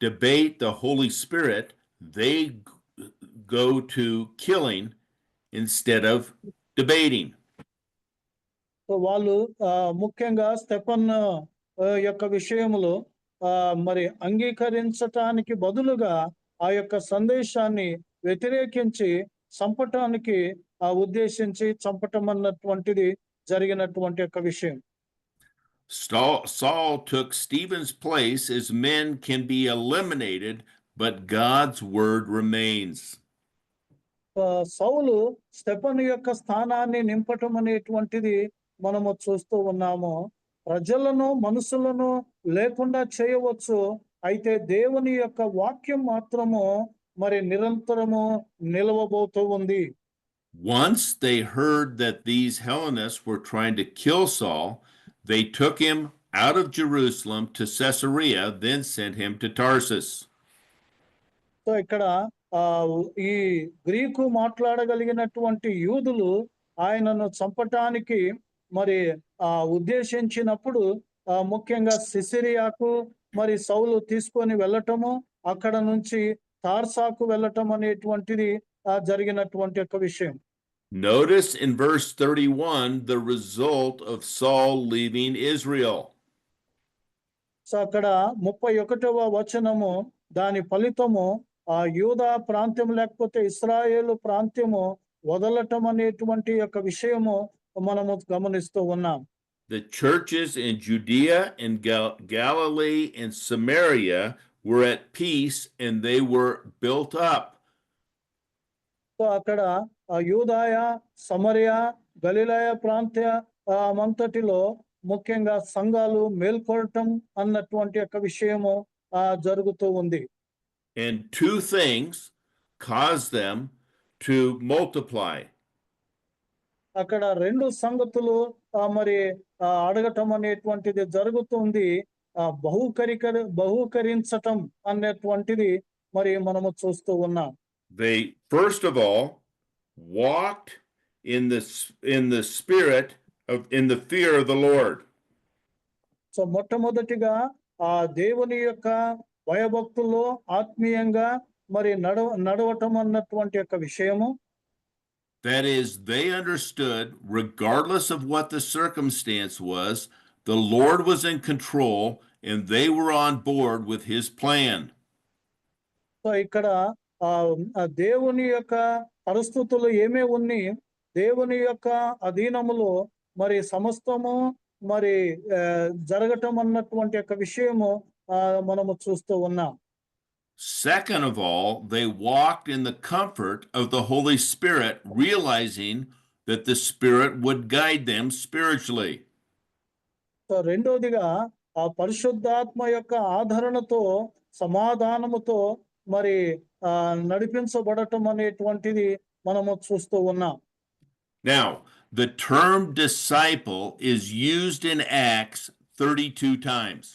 debate the Holy Spirit, they go to killing instead of debating. So వాళ్ళు ముఖ్యంగా స్టెఫన్ యొక్క విషయంలో మరి అంగీకరించటానికి బదులుగా ఆ యొక్క సందేశాన్ని వ్యతిరేకించి చంపటానికి ఉద్దేశించి చంపటం అన్నటువంటిది జరిగినటువంటి యొక్క విషయం. Saul took Stephen's place as men can be eliminated, but God's word remains. Saul Stephen యొక్క స్థానాన్ని నింపటం అనేటువంటిది మనము చూస్తూ ఉన్నాము. ప్రజలను మనుషులను లేకుండా చేయవచ్చు, అయితే దేవుని యొక్క వాక్యం మాత్రము మరి నిరంతరము నిలవబోతూ ఉంది. Once they heard that these Hellenists were trying to kill Saul, they took him out of Jerusalem to Caesarea, then sent him to Tarsus. So ఇక్కడ ఈ గ్రీకు మాట్లాడగలిగినటువంటి యూదులు ఆయనను చంపటానికి మరి ఉద్దేశించినప్పుడు ముఖ్యంగా సిసిరియాకు మరి సౌలు తీసుకొని వెళ్ళటము, అక్కడ నుంచి తార్సాకు వెళ్ళటం అనేటువంటిది జరిగినటువంటి యొక్క విషయం. Notice in verse 31 the result of Saul leaving Israel. So అక్కడ 31వ వచనము దాని ఫలితము యూదా ప్రాంతం లేకపోతే ఇశ్రాయేలు ప్రాంతము వదలటం అనేటువంటి యొక్క విషయము మనము గమనిస్తూ ఉన్నాం. The churches in Judea and Galilee and Samaria were at peace and they were built up. So అక్కడ యూదాయ, సమరియా, గలిలయ ప్రాంతమంతటిలో ముఖ్యంగా సంఘాలు మేల్కొనటం అన్నటువంటి యొక్క విషయము జరుగుతూ ఉంది. And two things caused them to multiply. అక్కడ రెండు సంగతులు మరి అడగటం అనేటువంటిది జరుగుతుంది. బహుకరించటం అనేటువంటిది మరి మనము చూస్తూ ఉన్నాం. They first of all walked in the spirit of in the fear of the Lord. So మొట్టమొదటిగా దేవుని యొక్క భయభక్తుల్లో ఆత్మీయంగా మరి నడవటం అన్నటువంటి యొక్క విషయము. That is, they understood, regardless of what the circumstance was, the Lord was in control and they were on board with his plan. So ఇక్కడ దేవుని యొక్క పరిస్థితులు ఏమే ఉన్ని దేవుని యొక్క అధీనములో మరి సమస్తము మరి జరగటం అన్నటువంటి యొక్క విషయము మనము చూస్తూ ఉన్నాం. Second of all, they walked in the comfort of the Holy Spirit, realizing that the Spirit would guide them spiritually. So రెండోదిగా పరిశుద్ధాత్మ యొక్క ఆదరణతో సమాధానముతో మరి నడిపించబడటం అనేటువంటిది మనము చూస్తూ ఉన్నాం. Now, the term disciple is used in Acts 32 times.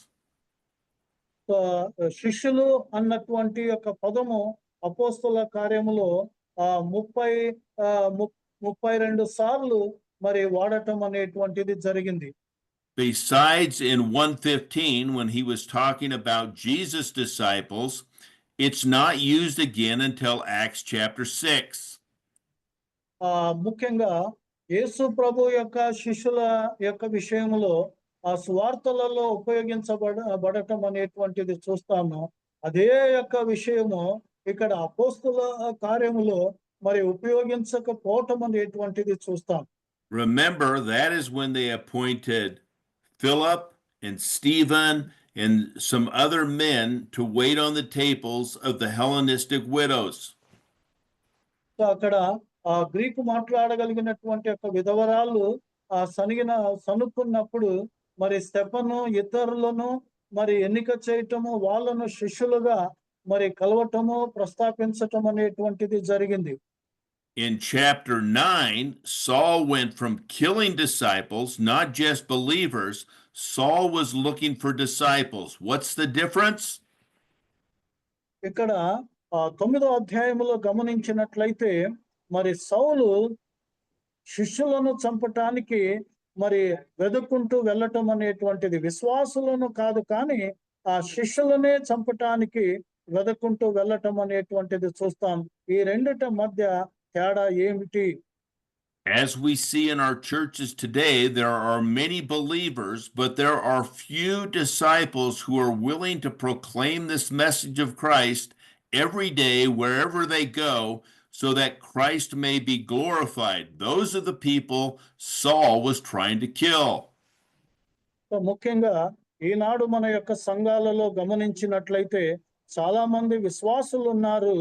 శిష్యులు అన్నటువంటి యొక్క పదము అపోస్తల కార్యములో 32 సార్లు మరి వాడటం అనేటువంటిది జరిగింది. Besides, in 1:15, when he was talking about Jesus' disciples, it's not used again until Acts chapter 6. ముఖ్యంగా యేసు ప్రభు యొక్క శిష్యుల యొక్క విషయంలో సువార్తలలో ఉపయోగించబడటం అనేటువంటిది చూస్తాము. అదే యొక్క విషయము ఇక్కడ అపోస్తుల కార్యములో మరి ఉపయోగించకపోవటం అనేటువంటిది చూస్తాం. Remember, that is when they appointed Philip and Stephen and some other men to wait on the tables of the Hellenistic widows. So అక్కడ ఆ గ్రీకు మాట్లాడగలిగినటువంటి యొక్క విధవరాలు ఆ సనుక్కున్నప్పుడు మరి స్టెఫను ఇతరులను మరి ఎన్నిక చేయటము, వాళ్ళను శిష్యులుగా మరి కలవటము, ప్రస్తాపించటం అనేటువంటిది జరిగింది. In chapter 9, Saul went from killing disciples, not just believers. Saul was looking for disciples. What's the difference? ఇక్కడ 9వ అధ్యాయములో గమనించినట్లయితే మరి సౌలు శిష్యులను చంపటానికి మరి వెతుక్కుంటూ వెళ్ళటం అనేటువంటిది, విశ్వాసులను కాదు కానీ ఆ శిష్యులనే చంపటానికి వెతుక్కుంటూ వెళ్ళటం అనేటువంటిది చూస్తాం. ఈ రెండిటి మధ్య తేడా ఏమిటి? As we see in our churches today, there are many believers, but there are few disciples who are willing to proclaim this message of Christ every day, wherever they go, so that Christ may be glorified. Those are the people Saul was trying to kill. ముఖ్యంగా ఈనాడు మన యొక్క సంఘాలలో గమనించినట్లయితే చాలా మంది విశ్వాసులు ఉన్నారు,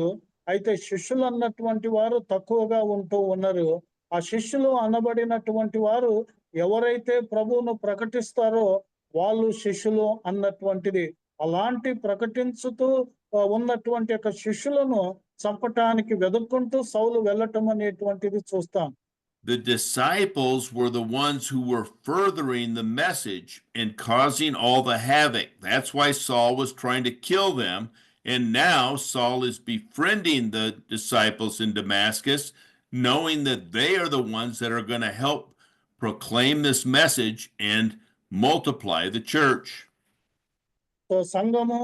అయితే శిష్యులు అన్నటువంటి వారు తక్కువగా ఉంటూ ఉన్నారు. ఆ శిష్యులు అనబడినటువంటి వారు ఎవరైతే ప్రభువును ప్రకటిస్తారో వాళ్ళు శిష్యులు అన్నటువంటిది. అలాంటి ప్రకటించుతూ ఉన్నటువంటి యొక్క శిష్యులను చంపటానికి వెతుక్కుంటూ సౌలు వెళ్ళటం అనేటువంటిది చూస్తాం. The disciples were the ones who were furthering the message and causing all the havoc. That's why Saul was trying to kill them. And now Saul is befriending the disciples in Damascus, knowing that they are the ones that are going to help proclaim this message and multiply the church. So సంఘము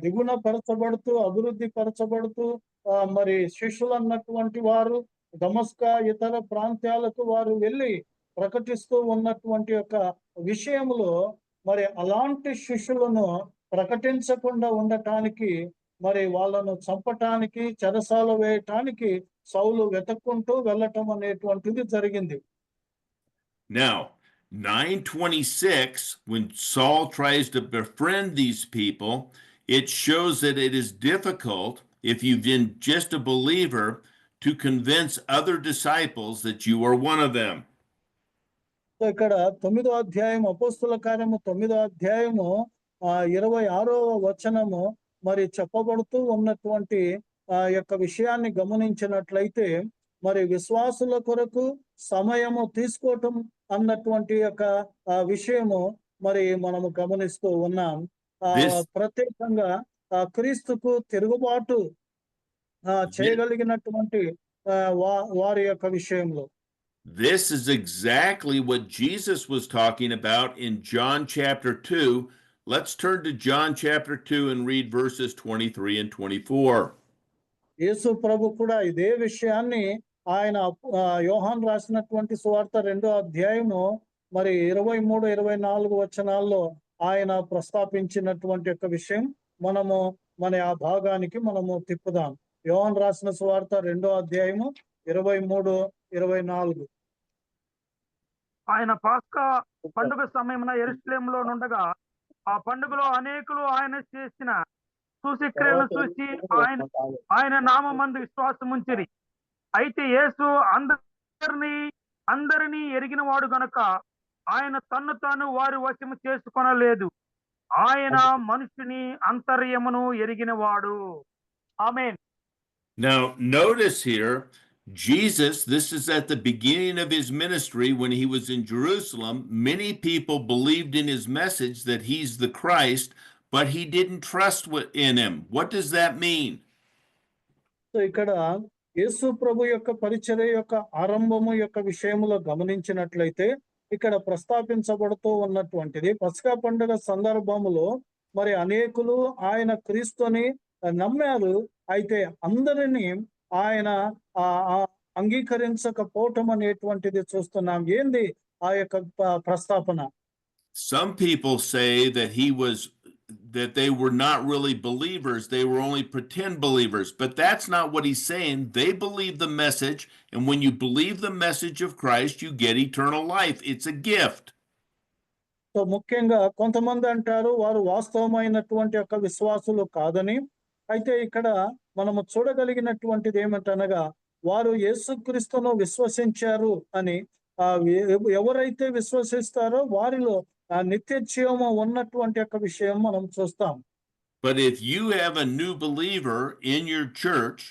దిగుణ పరచబడుతూ అభివృద్ధి పరచబడుతూ మరి శిష్యులు అన్నటువంటి వారు దమస్క ఇతర ప్రాంతాలకు వారు వెళ్ళి ప్రకటిస్తూ ఉన్నటువంటి యొక్క విషయంలో మరి అలాంటి శిష్యులను ప్రకటించకుండా ఉండటానికి మరి వాళ్ళను చంపటానికి, చెరసాల వేయటానికి సౌలు వెతుక్కుంటూ వెళ్ళటం అనేటువంటిది జరిగింది. Now 9:26, when Saul tries to befriend these people, it shows that it is difficult, if you've been just a believer, to convince other disciples that you are one of them. So ఇక్కడ 9వ అధ్యాయం అపోస్తుల కార్యము 9వ అధ్యాయము 26వ వచనము మరి చెప్పబడుతూ ఉన్నటువంటి యొక్క విషయాన్ని గమనించినట్లయితే మరి విశ్వాసుల కొరకు సమయము తీసుకోవటం అన్నటువంటి యొక్క విషయము మరి మనము గమనిస్తూ ఉన్నాం. ప్రత్యేకంగా క్రీస్తుకు తిరుగుబాటు చేయగలిగినటువంటి వారి యొక్క విషయంలో. This is exactly what Jesus was talking about in John chapter 2. Let's turn to John chapter 2 and read verses 23 and 24. యేసు ప్రభు కూడా ఇదే విషయాన్ని ఆయన యోహాను రాసినటువంటి సువార్త 2వ అధ్యాయము మరి 23, 24 వచనాల్లో ఆయన ప్రస్తాపించినటువంటి యొక్క విషయం మనము ఆ భాగానికి మనము తిప్పుదాం. యోహాను రాసిన సువార్త 2వ అధ్యాయము 23, 24. ఆయన పాస్కా పండుగ సమయమున యెరూషలేములో నుండగా ఆ పండుగలో అనేకులు ఆయన చేసిన సూచక్రియలను చూసి ఆయన నామమందు విశ్వాసం ఉంచిరి. అయితే యేసు అందరినీ ఎరిగిన వాడు గనుక ఆయన తన్ను తాను వారి వశము చేసుకొనలేదు. ఆయన మనుషుని అంతర్యమును ఎరిగిన వాడు. ఆమేన్. Now notice here, Jesus, this is at the beginning of his ministry when he was in Jerusalem. Many people believed in his message that he's the Christ, but he didn't trust in him. What does that mean? So ఇక్కడ యేసు ప్రభు యొక్క పరిచర్య యొక్క ఆరంభము యొక్క విషయములో గమనించినట్లయితే ఇక్కడ ప్రస్తాపించబడుతూ ఉన్నటువంటిది పస్కా పండుగ సందర్భములో మరి అనేకులు ఆయన క్రీస్తుని నమ్మారు. అయితే అందరినీ ఆయన అంగీకరించకపోవటం అనేటువంటిది చూస్తున్నాం. ఏంది ఆ యొక్క ప్రస్తాపన? Some people say that he was that they were not really believers, they were only pretend believers. But that's not what he's saying. They believe the message, and when you believe the message of Christ, you get eternal life. It's a gift. So ముఖ్యంగా కొంతమంది అంటారు వారు వాస్తవమైనటువంటి యొక్క విశ్వాసులు కాదని. అయితే ఇక్కడ మనము చూడగలిగినటువంటిది ఏమిటనగా వారు యేసుక్రీస్తును విశ్వసించారు అని. ఎవరైతే విశ్వసిస్తారో వారిలో నిత్య జీవము ఉన్నటువంటి యొక్క విషయం మనం చూస్తాం. But if you have a new believer in your church,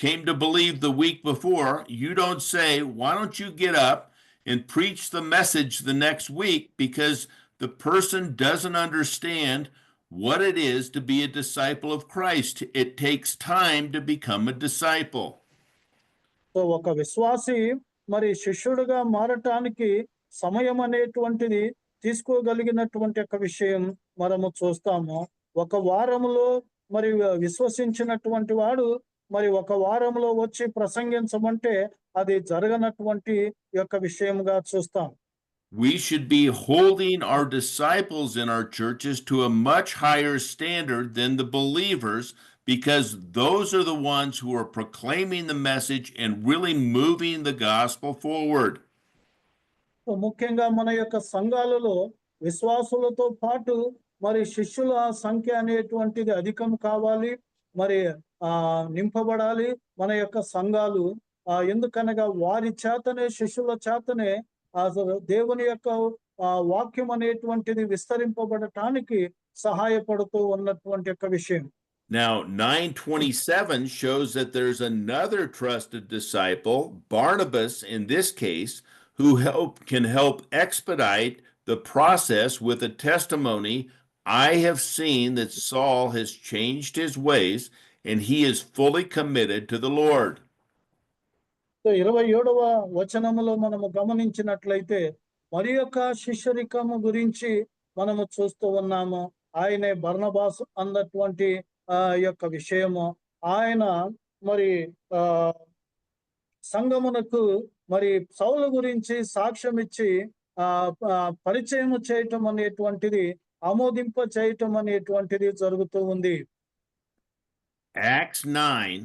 came to believe the week before, you don't say, why don't you get up and preach the message the next week, because the person doesn't understand what it is to be a disciple of Christ. It takes time to become a disciple. So ఒక విశ్వాసి మరి శిష్యుడుగా మారటానికి సమయం అనేటువంటిది తీసుకోగలిగినటువంటి ఒక విషయం మనము చూస్తాము. ఒక వారములో మరి విశ్వసించినటువంటి వాడు మరి ఒక వారంలో వచ్చి ప్రసంగించమంటే అది జరగనటువంటి యొక్క విషయంగా చూస్తాం. We should be holding our disciples in our churches to a much higher standard than the believers, because those are the ones who are proclaiming the message and really moving the gospel forward. ముఖ్యంగా మన యొక్క సంఘాలలో విశ్వాసులతో పాటు మరి శిష్యుల సంఖ్య అనేటువంటిది అధికం కావాలి, మరి నింపబడాలి మన యొక్క సంఘాలు. ఎందుకనగా వారి చేతనే శిష్యుల చేతనే దేవుని యొక్క వాక్యం అనేటువంటిది విస్తరింపబడటానికి సహాయపడుతూ ఉన్నటువంటి యొక్క విషయం. Now 9:27 shows that there's another trusted disciple, Barnabas in this case, who can help expedite the process with a testimony. I have seen that Saul has changed his ways and he is fully committed to the Lord. So 27వ వచనములో మనము గమనించినట్లయితే మరి యొక్క శిష్యరికము గురించి మనము చూస్తూ ఉన్నాము. ఆయనే బర్నబాస్ అన్నటువంటి యొక్క విషయము. ఆయన మరి సంఘమునకు మరి సౌలు గురించి సాక్ష్యం ఇచ్చి పరిచయం చేయటం అనేటువంటిది, ఆమోదింప చేయటం అనేటువంటిది జరుగుతూ ఉంది. Acts 9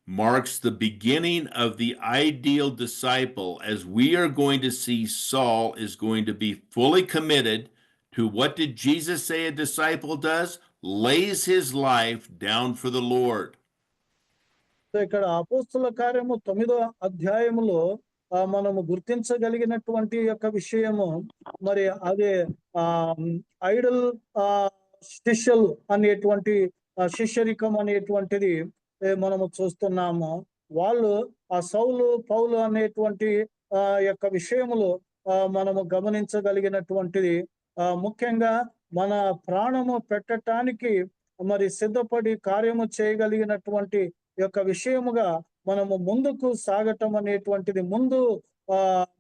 marks the beginning of the ideal disciple, as we are going to see Saul is going to be fully committed to what did Jesus say a disciple does? Lays his life down for the Lord. So ఇక్కడ అపోస్తల కార్యము 9వ అధ్యాయములో మనము గుర్తించగలిగినటువంటి యొక్క విషయము మరి అదే Idol శిష్యులు అనేటువంటి శిష్యరికం అనేటువంటిది మనము చూస్తున్నాము. వాళ్ళు సౌలు పౌలు అనేటువంటి యొక్క విషయములు మనము గమనించగలిగినటువంటిది. ముఖ్యంగా మన ప్రాణము పెట్టడానికి మరి సిద్ధపడి కార్యము చేయగలిగినటువంటి యొక్క విషయముగా మనము ముందుకు సాగటం అనేటువంటిది,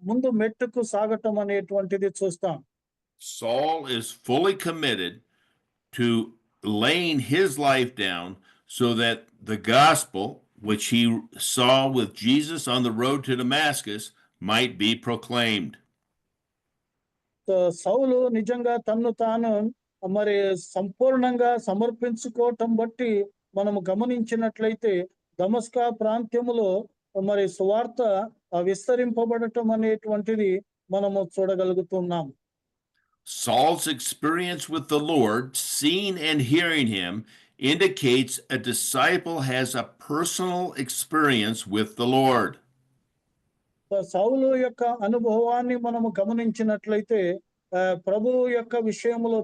ముందు మెట్టుకు సాగటం అనేటువంటిది చూస్తాం. Saul is fully committed to laying his life down so that the gospel, which he saw with Jesus on the road to Damascus, might be proclaimed. So సౌలు నిజంగా తన్ను తాను మరి సంపూర్ణంగా సమర్పించుకోవటం బట్టి మనము గమనించినట్లయితే దమస్కా ప్రాంత్యములో మరి సువార్త విస్తరింపబడటం అనేటువంటిది మనము చూడగలుగుతున్నాం. Saul's experience with the Lord, seeing and hearing him, indicates a disciple has a personal experience with the Lord. సౌలు యొక్క అనుభవాన్ని మనము గమనించినట్లయితే ప్రభువు యొక్క విషయములో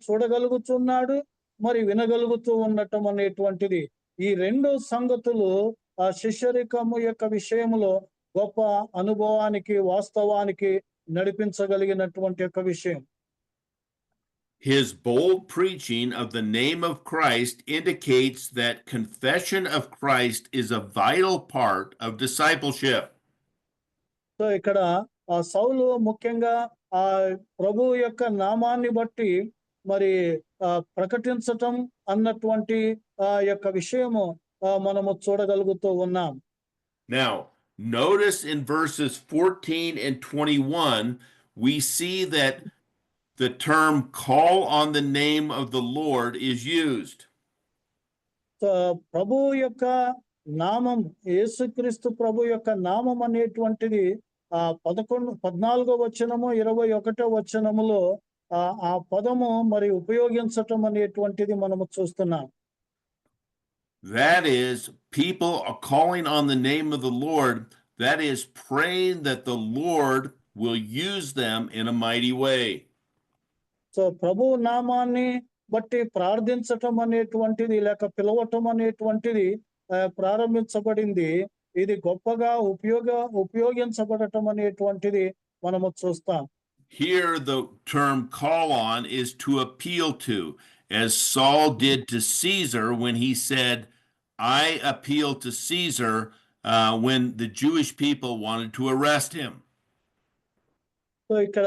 చూడగలుగుతున్నాడు, మరి వినగలుగుతూ ఉండటం అనేటువంటిది. ఈ రెండు సంగతులు శిష్యరికము యొక్క విషయములో గొప్ప అనుభవానికి, వాస్తవానికి నడిపించగలిగినటువంటి యొక్క విషయం. His bold preaching of the name of Christ indicates that confession of Christ is a vital part of discipleship. So ఇక్కడ సౌలు ముఖ్యంగా ప్రభువు యొక్క నామాన్ని బట్టి మరి ప్రకటించటం అన్నటువంటి యొక్క విషయము మనము చూడగలుగుతూ ఉన్నాం. Now, notice in verses 14 and 21, we see that the term call on the name of the Lord is used. So ప్రభు యొక్క నామం, యేసుక్రీస్తు ప్రభు యొక్క నామం అనేటువంటిది 14వ వచనము 21వ వచనములో ఆ పదము మరి ఉపయోగించటం అనేటువంటిది మనము చూస్తున్నాం. That is, people are calling on the name of the Lord. That is praying that the Lord will use them in a mighty way. So ప్రభు నామాన్ని బట్టి ప్రార్థించటం అనేటువంటిది లేక పిలవటం అనేటువంటిది ప్రారంభించబడింది. ఇది గొప్పగా ఉపయోగించబడటం అనేటువంటిది మనము చూస్తాం. Here the term call on is to appeal to, as Saul did to Caesar when he said, I appeal to Caesar when the Jewish people wanted to arrest him. So ఇక్కడ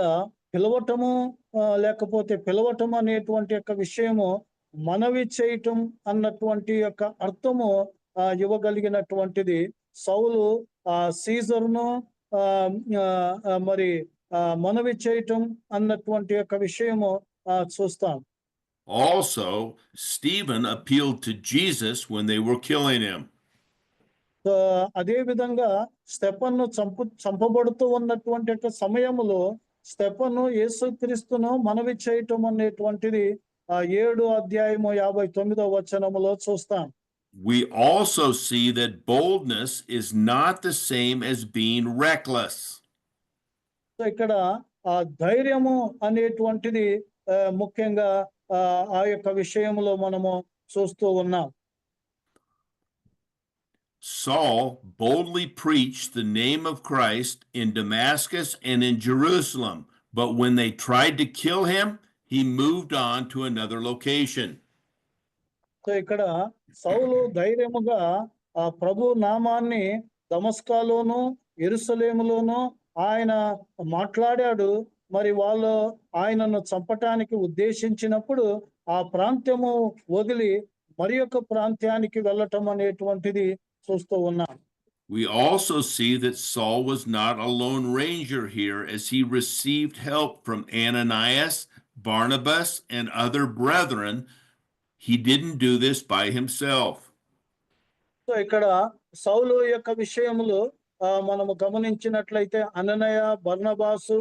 పిలవటము లేకపోతే పిలవటం అనేటువంటి యొక్క విషయము మనవి చేయటం అన్నటువంటి యొక్క అర్థము ఇవ్వగలిగినటువంటిది. సౌలు సీజర్ను మరి మనవి చేయటం అన్నటువంటి యొక్క విషయము చూస్తాం. Also, Stephen appealed to Jesus when they were killing him. So అదే విధంగా స్టెఫను చంపబడుతూ ఉన్నటువంటి యొక్క సమయంలో స్టెఫను యేసుక్రీస్తును మనవి చేయటం అనేటువంటిది 7వ అధ్యాయము 59వ వచనములో చూస్తాం. We also see that boldness is not the same as being reckless. So ఇక్కడ ధైర్యము అనేటువంటిది ముఖ్యంగా ఆ యొక్క విషయంలో మనము చూస్తూ ఉన్నాం. Saul boldly preached the name of Christ in Damascus and in Jerusalem, but when they tried to kill him, he moved on to another location. So ఇక్కడ సౌలు ధైర్యముగా ప్రభు నామాన్ని దమస్కాలోను యెరూషలేములోను ఆయన మాట్లాడాడు. మరి వాళ్ళు ఆయనను చంపటానికి ఉద్దేశించినప్పుడు ఆ ప్రాంతము వదిలి మరి యొక్క ప్రాంతానికి వెళ్ళటం అనేటువంటిది చూస్తూ ఉన్నాం. We also see that Saul was not a lone ranger here, as he received help from Ananias, Barnabas, and other brethren. He didn't do this by himself. So ఇక్కడ సౌలు యొక్క విషయములు మనము గమనించినట్లయితే అననయ, బర్నబాసు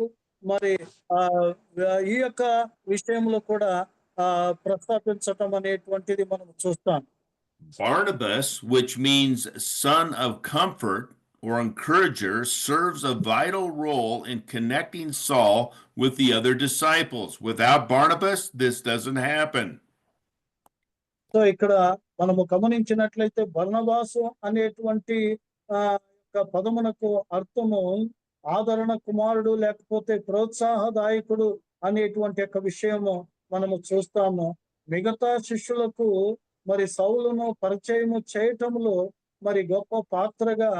మరి ఈ యొక్క విషయంలో కూడా ప్రస్తావించటం అనేటువంటిది మనం చూస్తాం. Barnabas, which means son of comfort or encourager, serves a vital role in connecting Saul with the other disciples. Without Barnabas, this doesn't happen. So ఇక్కడ మనము గమనించినట్లయితే బర్నబాసు అనేటువంటి పదమునకు అర్థము ఆదరణ కుమారుడు లేకపోతే ప్రోత్సాహదాయకుడు అనేటువంటి యొక్క విషయము మనము చూస్తాము. మిగతా శిష్యులకు మరి సౌలును పరిచయము చేయటంలో మరి గొప్ప పాత్రగా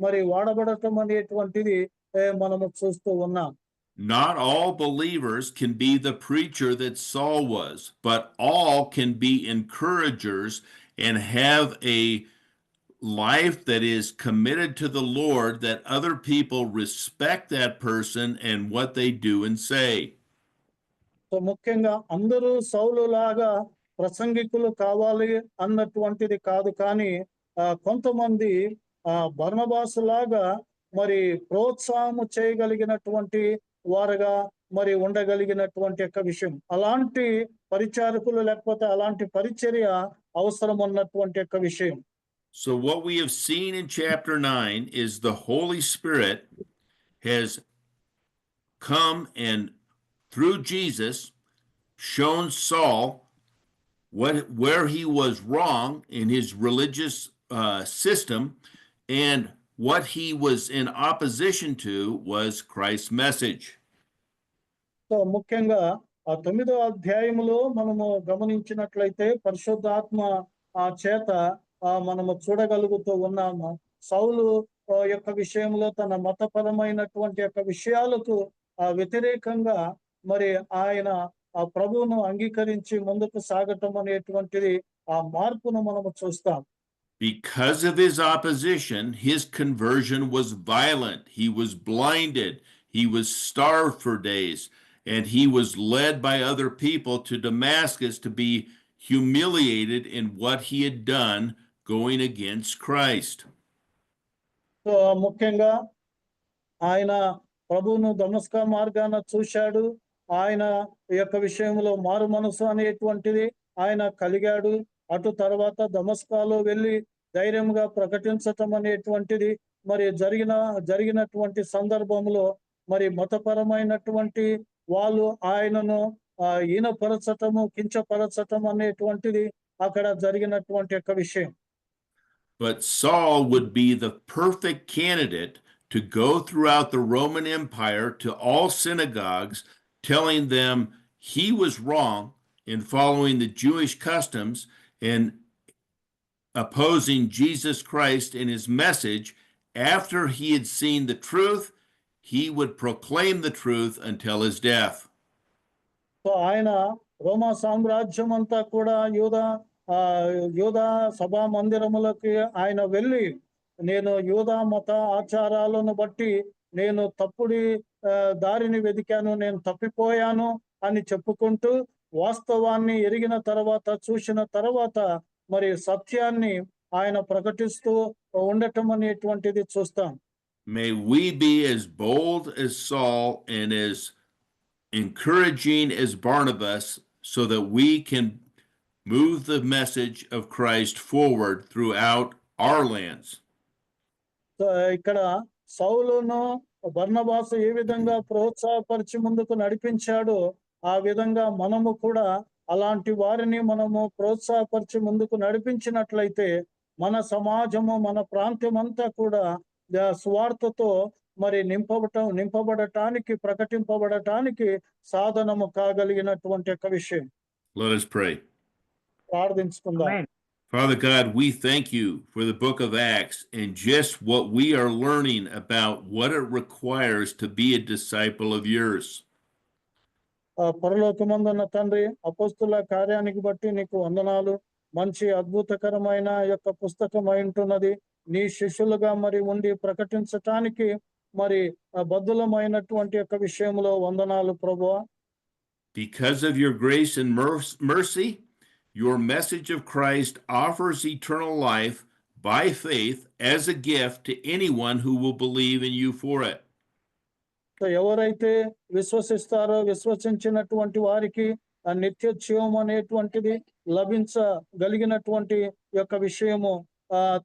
మరి వాడబడటం అనేటువంటిది మనము చూస్తూ ఉన్నాం. Not all believers can be the preacher that Saul was, but all can be encouragers and have a life that is committed to the Lord, that other people respect that person and what they do and say. So ముఖ్యంగా అందరూ సౌలు లాగా ప్రసంగికులు కావాలి అన్నటువంటిది కాదు, కానీ కొంతమంది బర్నబాసు లాగా మరి ప్రోత్సాహము చేయగలిగినటువంటి వారుగా మరి ఉండగలిగినటువంటి యొక్క విషయం. అలాంటి పరిచారకులు లేకపోతే అలాంటి పరిచర్య అవసరం ఉన్నటువంటి యొక్క విషయం. So what we have seen in chapter 9 is the Holy Spirit has come and through Jesus shown Saul where he was wrong in his religious system, and what he was in opposition to was Christ's message. So ముఖ్యంగా 9వ అధ్యాయములో మనము గమనించినట్లయితే పరిశుద్ధాత్మ చేత మనము చూడగలుగుతూ ఉన్నాము. సౌలు యొక్క విషయంలో తన మతపరమైనటువంటి యొక్క విషయాలకు వ్యతిరేకంగా మరి ఆయన ప్రభువును అంగీకరించి ముందుకు సాగటం అనేటువంటిది ఆ మార్పును మనము చూస్తాం. Because of his opposition, his conversion was violent. He was blinded. He was starved for days. and he was led by other people to Damascus to be humiliated in what he had done going against Christ. So ముఖ్యంగా ఆయన ప్రభువును దమస్కా మార్గాన చూశాడు. ఆయన ఈ యొక్క విషయంలో మారు మనసు అనేటువంటిది ఆయన కలిగాడు. అటు తర్వాత దమస్కాలో వెళ్ళి ధైర్యంగా ప్రకటించటం అనేటువంటిది మరి జరిగినటువంటి సందర్భంలో మరి మతపరమైనటువంటి వాళ్ళు ఆయనను ఈనపరచటము, కించపరచటం అనేటువంటిది అక్కడ జరిగినటువంటి యొక్క విషయం. But Saul would be the perfect candidate to go throughout the Roman Empire to all synagogues, telling them he was wrong in following the Jewish customs and opposing Jesus Christ in his message. After he had seen the truth, he would proclaim the truth until his death. So ఆయన రోమా సామ్రాజ్యం అంతా కూడా యూదా సభా మందిరములకి ఆయన వెళ్ళి, నేను యూదా మత ఆచారాలను బట్టి నేను తప్పుడి దారిని వెదికాను, నేను తప్పిపోయాను అని చెప్పుకుంటూ వాస్తవాన్ని ఎరిగిన తర్వాత, చూసిన తర్వాత మరి సత్యాన్ని ఆయన ప్రకటిస్తూ ఉండటం అనేటువంటిది చూస్తాం. May we be as bold as Saul and as encouraging as Barnabas, so that we can move the message of Christ forward throughout our lands. So ఇక్కడ సౌలును బర్నబాసు ఏ విధంగా ప్రోత్సాహపరిచి ముందుకు నడిపించాడో ఆ విధంగా మనము కూడా అలాంటి వారిని మనము ప్రోత్సాహపరిచి ముందుకు నడిపించినట్లయితే మన సమాజము, మన ప్రాంతం అంతా కూడా స్వార్థతో మరి నింపబడటానికి, ప్రకటింపబడటానికి సాధనము కాగలిగినటువంటి యొక్క విషయం. Let us pray. ప్రార్థించుకుందాం. Amen. Father God, we thank you for the book of Acts and just what we are learning about what it requires to be a disciple of yours. పరలోకమందున్న తండ్రి, అపోస్తుల కార్యానికి బట్టి నీకు వందనాలు. మంచి అద్భుతకరమైన యొక్క పుస్తకం అయి ఉంటున్నది. నీ శిష్యులుగా మరి ఉండి ప్రకటించటానికి మరి బద్దులమైనటువంటి యొక్క విషయంలో వందనాలు ప్రభువా. Because of your grace and mercy, your message of Christ offers eternal life by faith as a gift to anyone who will believe in you for it. ఎవరైతే విశ్వసిస్తారో, విశ్వసించినటువంటి వారికి ఆ నిత్య జీవం అనేటువంటిది లభించగలిగినటువంటి యొక్క విషయము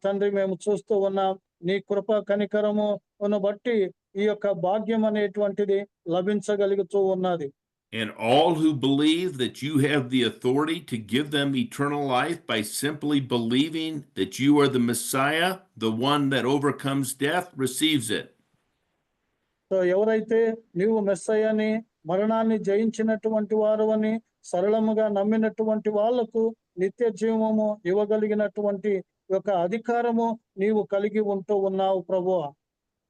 తండ్రి మేము చూస్తూ ఉన్నాం. నీ కృప కనికరమును బట్టి ఈ యొక్క భాగ్యం అనేటువంటిది లభించగలుగుతూ ఉన్నది. And all who believe that you have the authority to give them eternal life by simply believing that you are the Messiah, the one that overcomes death, receives it. So ఎవరైతే నీవు మెస్సయ్యని, మరణాన్ని జయించినటువంటి వారు అని సరళముగా నమ్మినటువంటి వాళ్లకు నిత్య జీవము ఇవ్వగలిగినటువంటి యొక్క అధికారము నీవు కలిగి ఉంటూ ఉన్నావు ప్రభువా.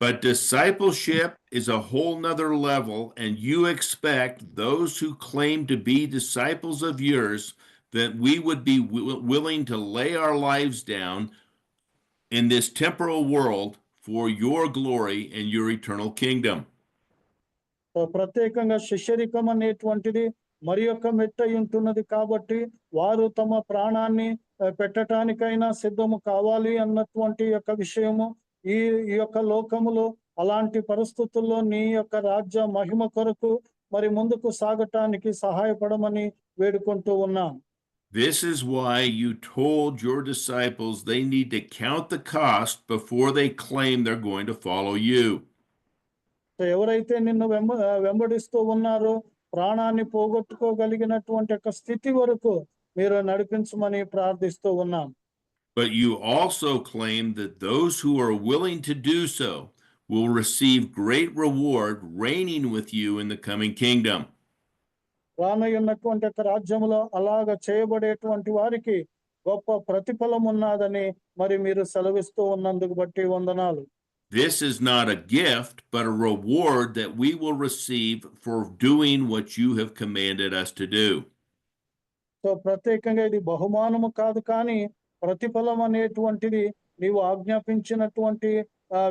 But discipleship is a whole nother level, and you expect those who claim to be disciples of yours that we would be willing to lay our lives down in this temporal world for your glory and your eternal kingdom. ప్రత్యేకంగా శిష్యరికం అనేటువంటిది మరి యొక్క మెట్ట ఉంటున్నది కాబట్టి వారు తమ ప్రాణాన్ని పెట్టడానికైనా సిద్ధము కావాలి అన్నటువంటి యొక్క విషయము ఈ యొక్క లోకములో అలాంటి పరిస్థితుల్లో నీ యొక్క రాజ్య మహిమ కొరకు మరి ముందుకు సాగటానికి సహాయపడమని వేడుకుంటూ ఉన్నాం. This is why you told your disciples they need to count the cost before they claim they're going to follow you. ఎవరైతే నిన్ను వెంబడిస్తూ ఉన్నారో ప్రాణాన్ని పోగొట్టుకోగలిగినటువంటి యొక్క స్థితి వరకు మీరు నడిపించమని ప్రార్థిస్తూ ఉన్నాం. But you also claim that those who are willing to do so will receive great reward reigning with you in the coming kingdom. రానయ్యున్నటువంటి యొక్క రాజ్యములో అలాగ చేయబడేటువంటి వారికి గొప్ప ప్రతిఫలం ఉన్నదని మరి మీరు సెలవిస్తూ ఉన్నందుకు బట్టి వందనాలు. This is not a gift, but a reward that we will receive for doing what you have commanded us to do. So ప్రత్యేకంగా ఇది బహుమానము కాదు, కానీ ప్రతిఫలం అనేటువంటిది నీవు ఆజ్ఞాపించినటువంటి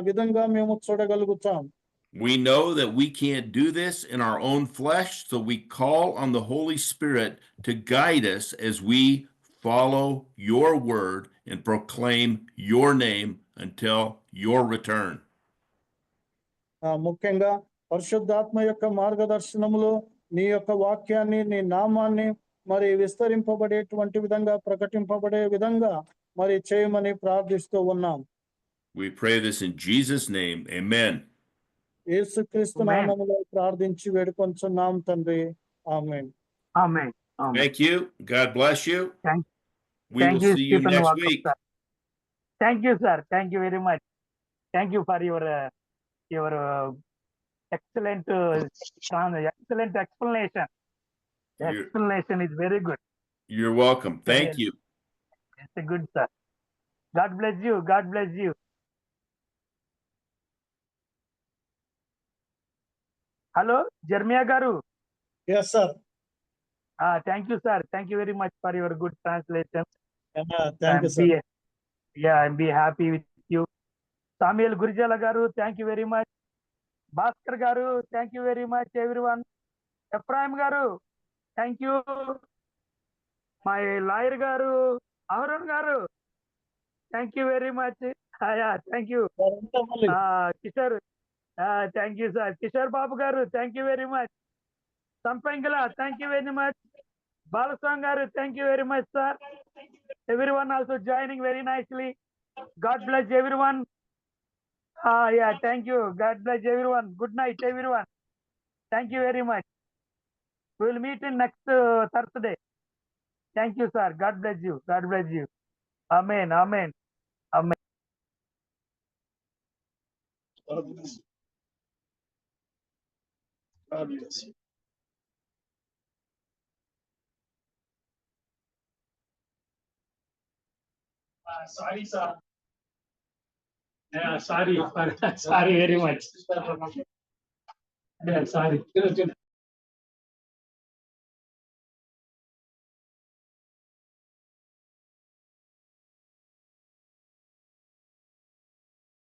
విధంగా మేము చూడగలుగుతాం. We know that we can't do this in our own flesh, so we call on the Holy Spirit to guide us as we follow your word and proclaim your name until your return. ముఖ్యంగా పరిశుద్ధాత్మ యొక్క మార్గదర్శనములో నీ యొక్క వాక్యాన్ని, నీ నామాన్ని మరి విస్తరింపబడేటువంటి విధంగా, ప్రకటింపబడే విధంగా మరి చేయమని ప్రార్థిస్తూ ఉన్నాం. We pray this in Jesus' name. Amen. యేసుక్రీస్తు నామములో ప్రార్థించి వేడుకొంచున్నాం తండ్రి. ఆమేన్. ఆమేన్. Thank you. God bless you. We Thank will you, see you Stephen next Walker, week. sir. Thank you, sir. Thank you very much. Thank you for your excellent explanation. The explanation is very good. You're welcome. Thank you. It's a good, sir. God bless you. God bless you. Hello, Jeremiah Garu. Yes, sir. Thank you, sir. Thank you very much for your good translation. Thank you, sir. I'm be happy with you. Samuel Gurjala Garu, thank you very much. Bhaskar Garu, thank you very much, everyone. Ephraim Garu, thank you. My lawyer Garu, Aaron Garu, thank you very much. Yeah, thank you. Kishore, thank you, sir. Kishore Babu Garu, thank you very much. Sampangala, thank you very much. Balaswam Garu, thank you very much, sir. Everyone also joining very nicely. God bless everyone. Yeah, thank you. God bless everyone. Good night, everyone. Thank you very much. We will meet in next Thursday. Thank you, sir. God bless you. God bless you. Amen. Amen. Amen. God bless you. God bless you. Sorry, sir. Yeah, sorry very much. Yeah, sorry.